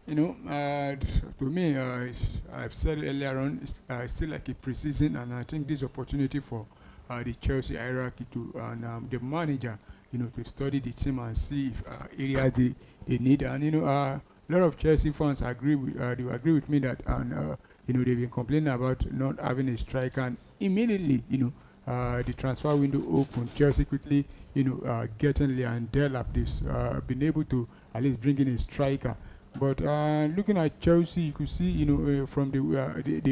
to me, I've said earlier on, it's still like a pre-season, and I think this opportunity for the Chelsea hierarchy to and the manager, to study the team and see if areas they need. And a lot of Chelsea fans agree with me that, and they've been complaining about not having a striker, and immediately, the transfer window opened. Chelsea quickly, getting Leandel up. They've been able to at least bring in a striker. But looking at Chelsea, you could see, from the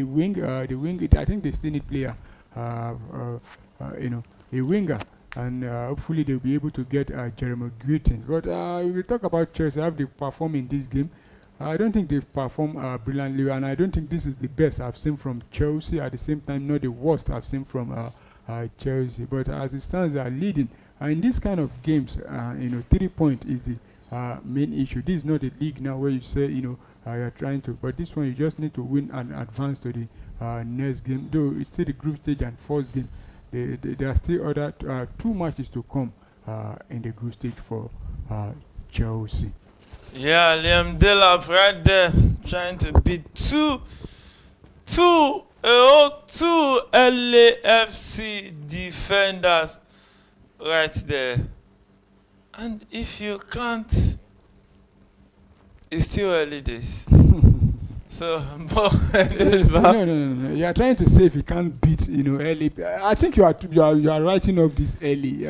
wing, I think they still need player, a winger, and hopefully they'll be able to get Jeremy Guetin. But if we talk about Chelsea, how they perform in this game, I don't think they've performed brilliantly, and I don't think this is the best I've seen from Chelsea. At the same time, not the worst I've seen from Chelsea. But as it stands, they are leading. In this kind of games, 3 points is the main issue. This is not a league now where you say you're trying to, but this one you just need to win and advance to the next game. Though it's still the group stage and first game, there are still other 2 matches to come in the group stage for Chelsea. Yeah, Liam Delap right there trying to beat two LAFC defenders right there. And if you can't, it's still early days. So, no. You are trying to say if you can't beat, early. I think you are writing off this early.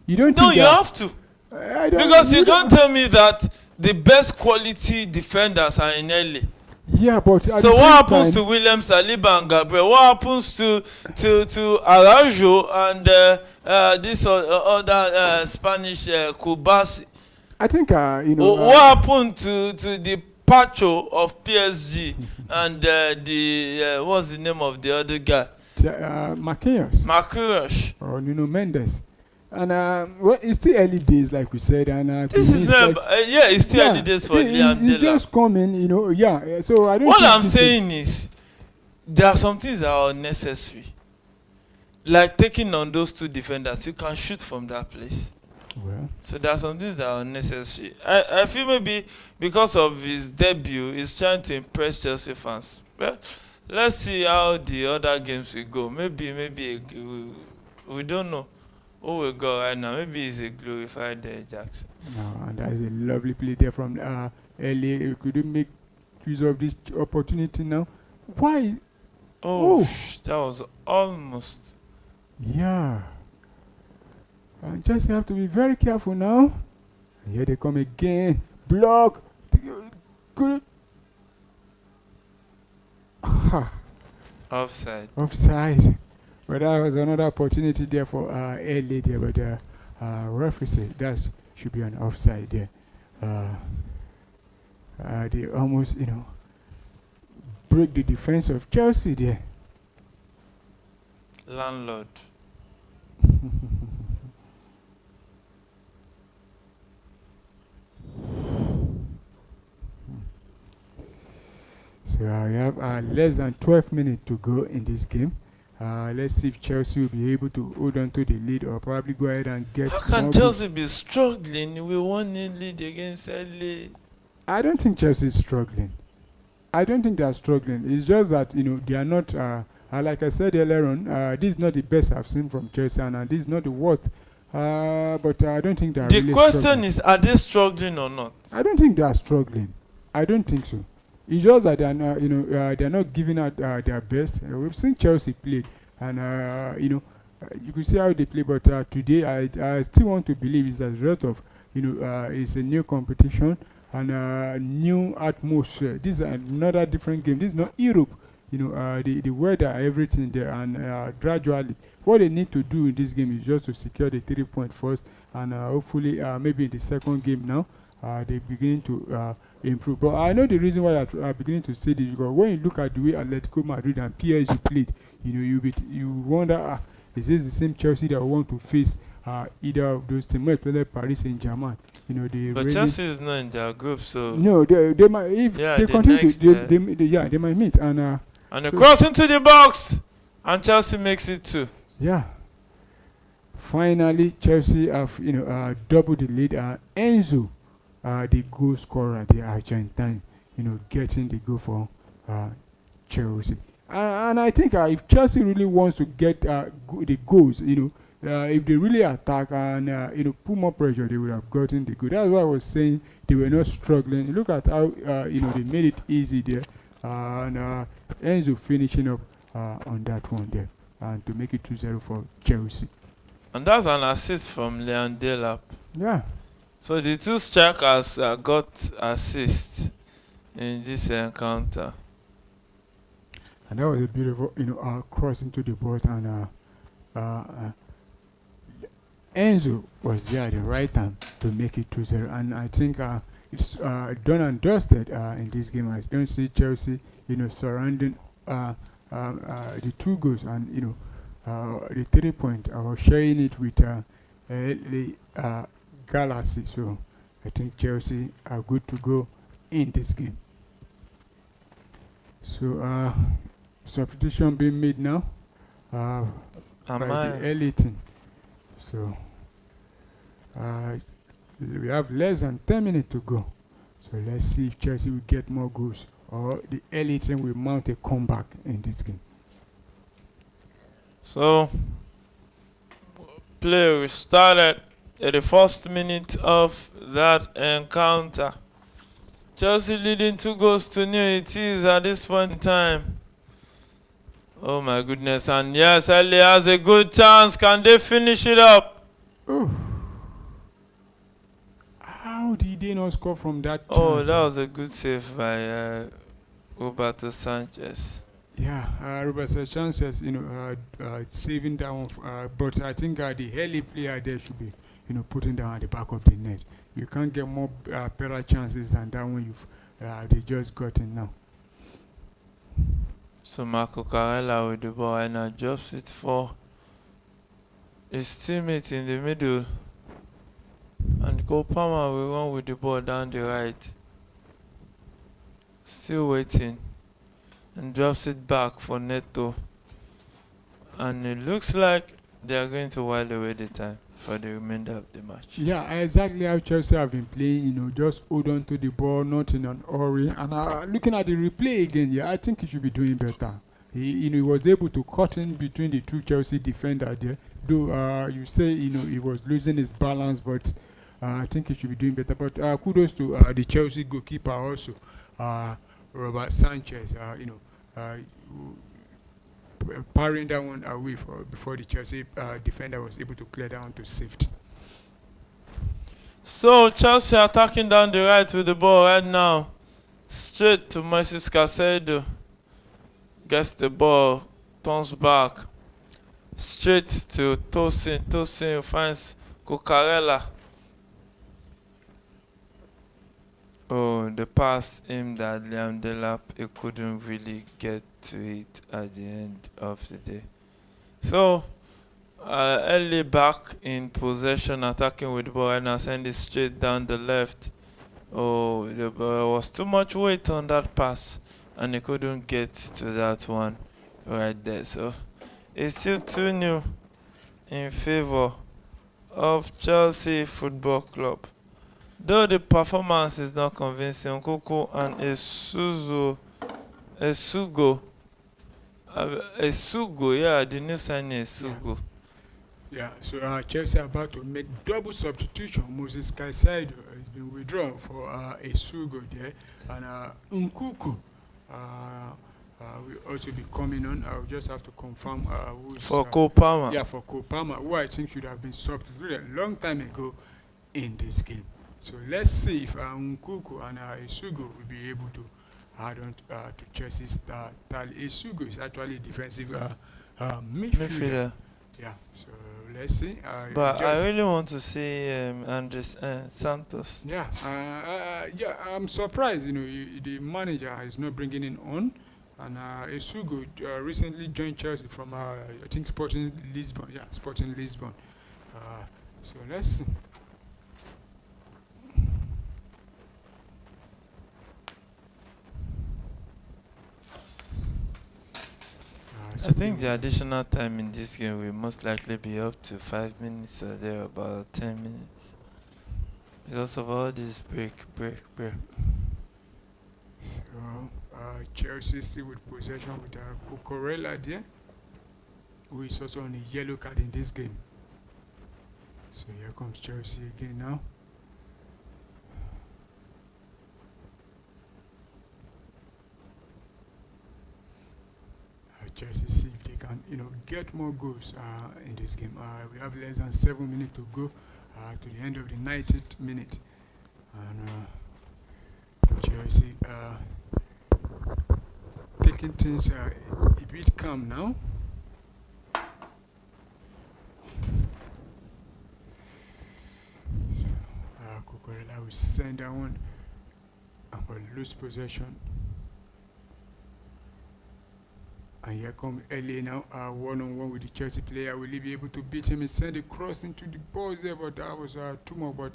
You don't. No, you have to. Because you can't tell me that the best quality defenders are in early. Yeah, but so what happens to William Saliba and Gabriel? What happens to Araujo and this other Spanish Kubasi? I think what happened to the Pacho of PSG and what's the name of the other guy? Marquinhos. Or Nuno Mendes. And it's still early days, like we said. And this is it's still early days for Liam Delap. Just coming, So I don't. What I'm saying is, there are some things that are unnecessary, like taking on those 2 defenders. You can shoot from that place. Well, So there are some things that are unnecessary. I feel maybe because of his debut, he's trying to impress Chelsea fans. Well, let's see how the other games will go. Maybe we don't know who will go right now. Maybe he's a glorified Jackson. no, and that is a lovely play there from LA. Could you make use of this opportunity now? Why? Oh, Oh, that was almost. yeah. And just have to be very careful now. And here they come again. Block. Good. Ha. Offside. Offside. But that was another opportunity there for LA there. But referee said that should be an offside there. They almost, break the defense of Chelsea there. Landlord. So we have less than 12 minutes to go in this game. Let's see if Chelsea will be able to hold on to the lead or probably go ahead and get How can more Chelsea be struggling with 1-0 lead against LA? I don't think Chelsea is struggling. I don't think they are struggling. It's just that they are not. Like I said earlier on, this is not the best I've seen from Chelsea, and this is not the worst. But I don't think they are. The question is, are they struggling or not? I don't think they are struggling. I don't think so. It's just that they are not, they are not giving out their best. We've seen Chelsea play, and you can see how they play. But today, I still want to believe it's a result of it's a new competition and new atmosphere. This is another different game. This is not Europe. The weather, everything there, and gradually, what they need to do in this game is just to secure the 3 point first, and hopefully, maybe in the second game now, they're beginning to improve. But I know the reason why I'm beginning to say this, because when you look at the way Atletico Madrid and PSG played, you wonder, is this the same Chelsea that we want to face either of those teams? Whether Paris Saint-Germain, But really, Chelsea is not in their group, so no, they might, if they continue, they might meet, and they cross into the box, and Chelsea makes it 2. yeah. Finally, Chelsea have doubled the lead. Enzo, the goal scorer, the Argentine, getting the goal for Chelsea. And I think if Chelsea really wants to get the goals, if they really attack and put more pressure, they would have gotten the goal. That's why I was saying they were not struggling. Look at how they made it easy there, and Enzo finishing up on that one there, and to make it 2-0 for Chelsea. And that's an assist from Leon Delap. Yeah. So the two strikers got assist in this encounter. And that was a beautiful, cross into the box, and Enzo was there at the right time to make it 2-0. And I think it's done and dusted in this game. I don't see Chelsea, surrounding the 2 goals and the 3 point, or sharing it with the Galaxy. So I think Chelsea are good to go in this game. So substitution being made now by the early team. So we have less than 10 minutes to go. So let's see if Chelsea will get more goals or the early team will mount a comeback in this game. So play restarted at the first minute of that encounter. Chelsea leading 2-0. It is at this point in time. Oh my goodness. And yes, LA has a good chance. Can they finish it up? Oh. How did they not score from that chance? Oh, that was a good save by Roberto Sanchez. Yeah, Roberto Sanchez, saving that one. But I think the early player there should be, putting down at the back of the net. You can't get more better chances than that one they just gotten now. So Marco Carella with the ball and now drops it for his teammate in the middle. And Cole Palmer will run with the ball down the right. Still waiting. And drops it back for Neto. And it looks like they are going to while away the time. for the remainder of the match. Yeah, exactly how Chelsea have been playing. Just hold on to the ball, not in an hurry. And looking at the replay again, yeah, I think he should be doing better. He was able to cut in between the two Chelsea defenders there. Though you say he was losing his balance, but I think he should be doing better. But kudos to the Chelsea goalkeeper also, Robert Sanchez. Parrying that one away before the Chelsea defender was able to clear that one to safety. So Chelsea attacking down the right with the ball right now. Straight to Moises Caicedo. Gets the ball, turns back. Straight to Tosin. Tosin finds Cucurella. Oh, the pass aimed at Liam Delap. He couldn't really get to it at the end of the day. So, LA back in possession, attacking with the ball right now, send it straight down the left. Oh, there was too much weight on that pass, and he couldn't get to that one right there. So, it's still 2-0 in favor of Chelsea Football Club. Though the performance is not convincing, Nkoko and Esugo, yeah, the new signing Esugo. Yeah, so Chelsea are about to make double substitution. Moses Caicedo has been withdrawn for Esugo there, and Nkuku will also be coming on. I'll just have to confirm who's for Cole Palmer. Yeah, for Cole Palmer, who I think should have been substituted a long time ago in this game. So let's see if Nkuku and Esugo will be able to add on to Chelsea's tally. Esugo is actually a defensive midfielder. Yeah, so let's see. But I really want to see Andres Santos. Yeah, I'm surprised. The manager is not bringing in on, and Esugo recently joined Chelsea from I think Sporting Lisbon. Yeah, Sporting Lisbon. So let's see. I think the additional time in this game will most likely be up to 5 minutes or there about 10 minutes because of all this break. So Chelsea still with possession with Cucurella there, who is also on a yellow card in this game. So here comes Chelsea again now. Chelsea see if they can, get more goals in this game. We have less than 7 minutes to go to the end of the 90th minute, and Chelsea taking things a bit calm now. Cucurella will send that one and will lose possession. And here comes LA now, one-on-one with the Chelsea player. Will he be able to beat him and send a cross into the box there? But that was too much. But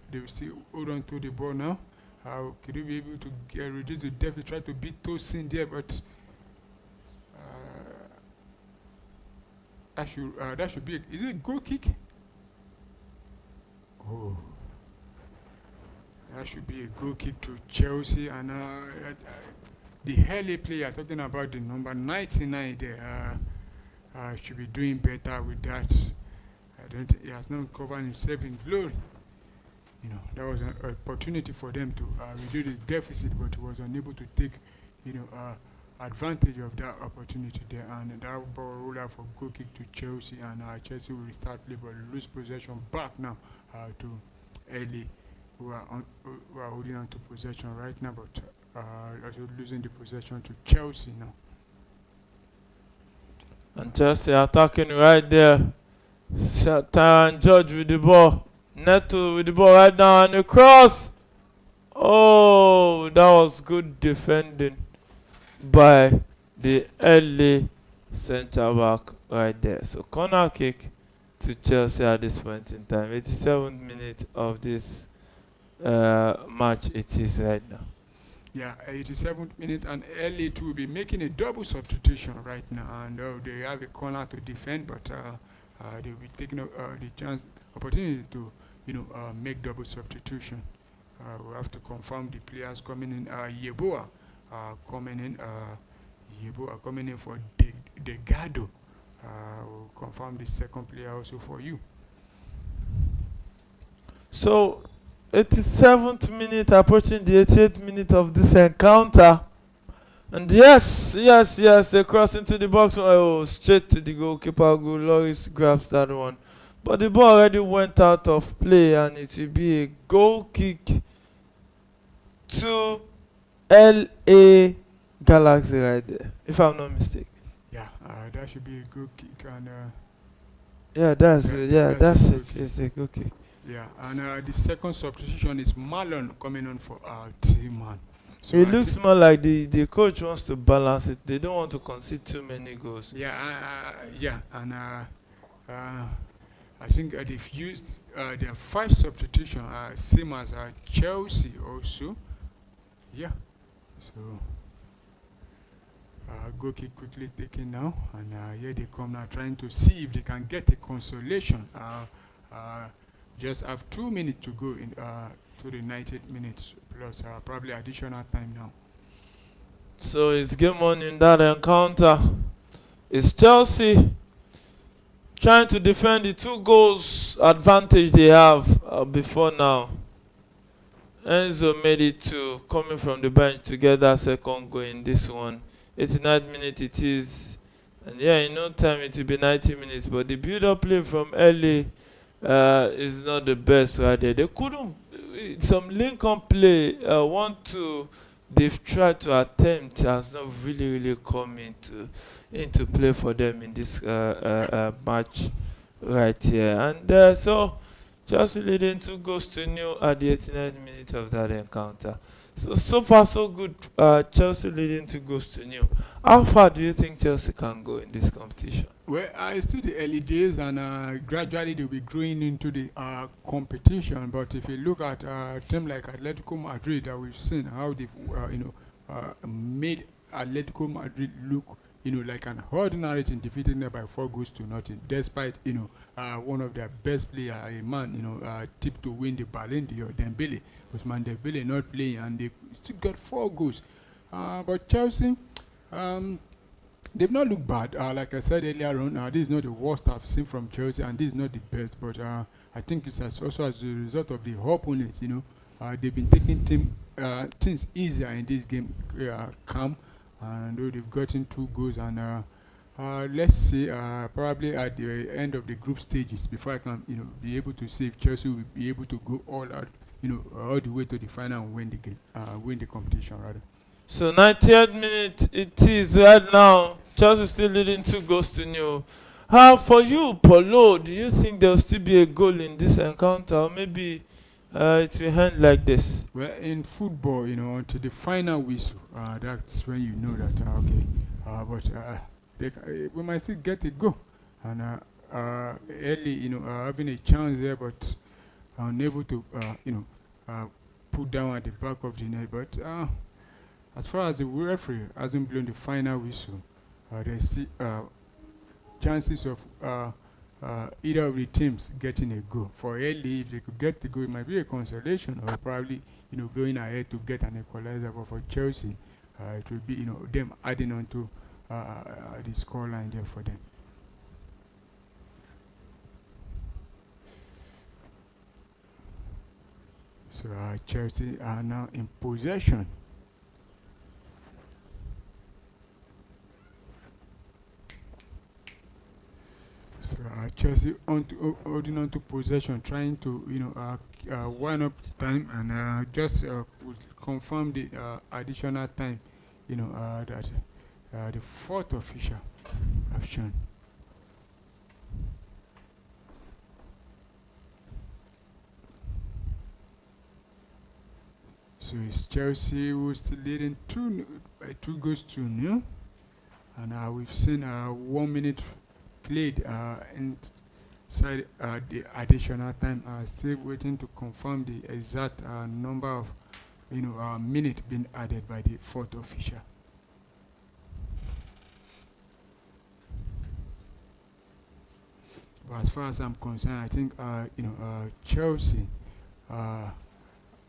they will still hold on to the ball now. Could he be able to reduce the deficit? Try to beat Tosin there, but that should be. Is it a goal kick? Oh, that should be a goal kick to Chelsea, and the LA player, talking about the number 99 there, should be doing better with that. I don't think he has not covered himself in glory. That was an opportunity for them to reduce the deficit, but he was unable to take, advantage of that opportunity there. And that ball rolled out for goal kick to Chelsea, and Chelsea will restart play, but lose possession back now to LA, who are holding on to possession right now, but also losing the possession to Chelsea now. And Chelsea attacking right there. Tyron George with the ball. Neto with the ball right now, and the cross. Oh, that was good defending by the LA centre back right there. So corner kick to Chelsea at this point in time. 87th minute of this match it is right now. Yeah, 87th minute, and LA will be making a double substitution right now, and they have a corner to defend, but They will be taking the chance opportunity to make double substitution. We have to confirm the players coming in. Yeboah coming in. Yeboah coming in for Degado. We'll confirm the second player also for you. So, 87th minute approaching the 88th minute of this encounter. And yes, they cross into the box. Oh, straight to the goalkeeper. Goal. Loris grabs that one. But the ball already went out of play, and it will be a goal kick to LA Galaxy right there, if I'm not mistaken. Yeah, that should be a good kick. And That's it. It's a goal kick. yeah, and the second substitution is Marlon coming on for T-Man. So It looks more like the coach wants to balance it. They don't want to concede too many goals. yeah, and I think they've used their 5 substitution, same as Chelsea also. Yeah, so goal kick quickly taken now, and here they come now trying to see if they can get a consolation. Just have 2 minutes to go in to the 90 minutes plus probably additional time now. So it's game on in that encounter. It's Chelsea trying to defend the 2 goals advantage they have before now. Enzo made it to coming from the bench to get that second goal in this one. 89th minute it is. And yeah, in no time it will be 90 minutes. But the build-up play from LA is not the best right there. They couldn't. Some Lincoln play, 1-2, they've tried to attempt, has not really come into play for them in this match right here. And so Chelsea leading 2 goals to nil at the 89th minute of that encounter. So far so good. Chelsea leading 2 goals to nil. How far do you think Chelsea can go in this competition? Well, I see the early days, and gradually they'll be growing into the competition. But if you look at a team like Atletico Madrid, we've seen how they've made Atletico Madrid look like an ordinary team, defeating them by 4 goals to nothing. Despite one of their best players, a man tipped to win the Ballon d'Or, Dembele, Ousmane Dembele not playing, and they still got 4 goals. But Chelsea. They've not looked bad. Like I said earlier on, this is not the worst I've seen from Chelsea, and this is not the best. But I think it's also as a result of the opponents. They've been taking things easier in this game, calm, and they've gotten 2 goals. And let's see, probably at the end of the group stages, before I can, be able to see if Chelsea will be able to go all out, all the way to the final and win the game, win the competition rather. So 90th minute it is right now. Chelsea still leading 2 goals to nil. How for you, Paulo? Do you think there will still be a goal in this encounter, or maybe it will end like this? Well, in football, until the final whistle, that's when you know that but we might still get a goal, and early, having a chance there, but unable to, put down at the back of the net. But as far as the referee hasn't blown the final whistle, there's still chances of either of the teams getting a goal. For LA, if they could get the goal, it might be a consolation, or probably going ahead to get an equalizer. But for Chelsea, it will be them adding on to the scoreline there for them. So Chelsea are now in possession. So Chelsea holding on to possession, trying to wind up time, and just would confirm the additional time, that the 4th official have shown. So it's Chelsea who's still leading 2 goals to nil, and we've seen 1 minute played inside the additional time. Still waiting to confirm the exact number of minutes being added by the 4th official. But as far as I'm concerned, I think Chelsea uh,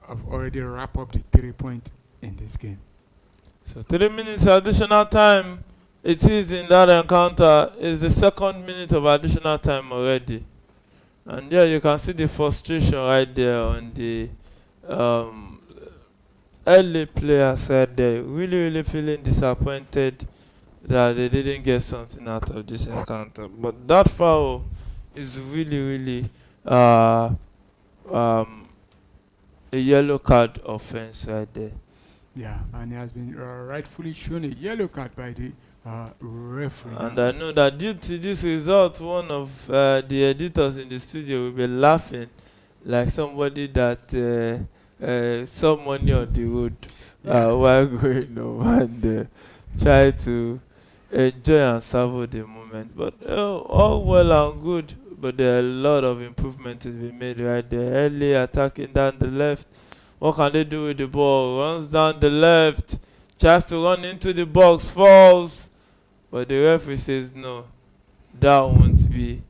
have already wrapped up the 3 point in this game. So 3 minutes additional time. It is in that encounter. It's the second minute of additional time already. And yeah, you can see the frustration right there on the um, LA player side there. Really, really feeling disappointed that they didn't get something out of this encounter. But that foul is really, really uh, um, a yellow card offense right there. Yeah, and he has been rightfully shown a yellow card by the referee. And I know that due to this result, one of the editors in the studio will be laughing like somebody that saw money on the road Yeah. while going home and try to enjoy and savor the moment. But all well and good, but there are a lot of improvement to be made right there. Early attacking down the left. What can they do with the ball? Runs down the left, tries to run into the box, falls. But the referee says no, that won't be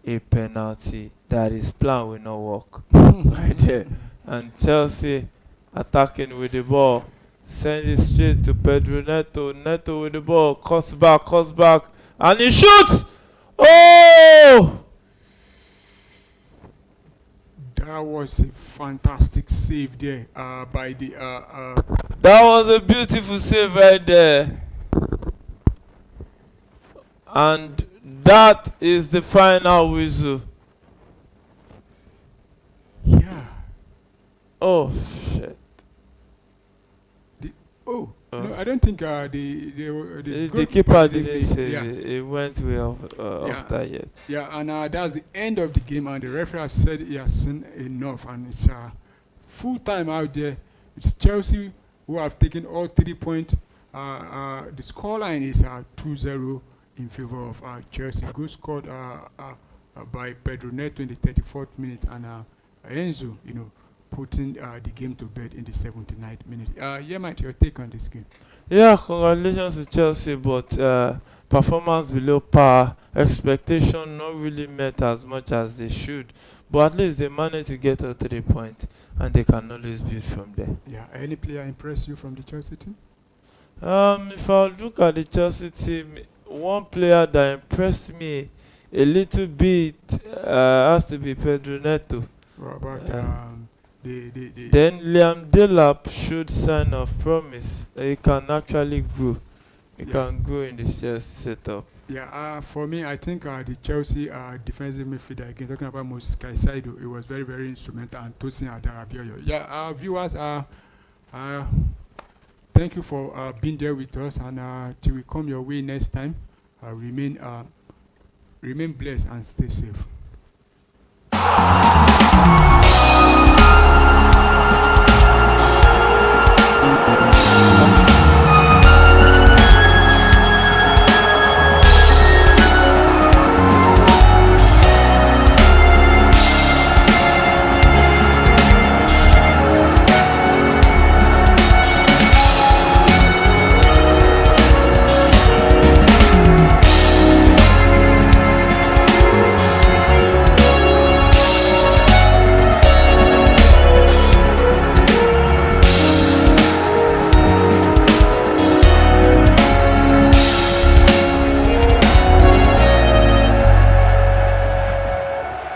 a penalty. That his plan will not work. Right there. And Chelsea attacking with the ball. Send it straight to Pedro Neto. Neto with the ball. Cuts back. And he shoots! Oh! That was a fantastic save there by the. That was a beautiful save right there. And that is the final whistle. Yeah. Oh, shit. No, I don't think The keeper didn't save yeah. it. It went way off target. Yeah, and that's the end of the game, and the referee has said he has seen enough, and it's full time out there. It's Chelsea who have taken all 3 points. The scoreline is 2-0 in favor of Chelsea. Goal scored by Pedro Neto in the 34th minute, and Enzo, putting the game to bed in the 79th minute. Yeah, Mike, your take on this game? Yeah, congratulations to Chelsea, but performance below par. Expectation not really met as much as they should. But at least they managed to get a 3 point, and they can always build from there. Yeah, any player impress you from the Chelsea team? If I look at the Chelsea team, one player that impressed me a little bit has to be Pedro Neto. What about Then Liam Delap showed sign of promise. He can actually grow. He can grow in this Chelsea setup. Yeah, for me, I think the Chelsea defensive midfielder, again, talking about Moses Caicedo, it was very, very instrumental, and Tosin Adarabioyo. Yeah, viewers, thank you for being there with us, and till we come your way next time, remain blessed and stay safe.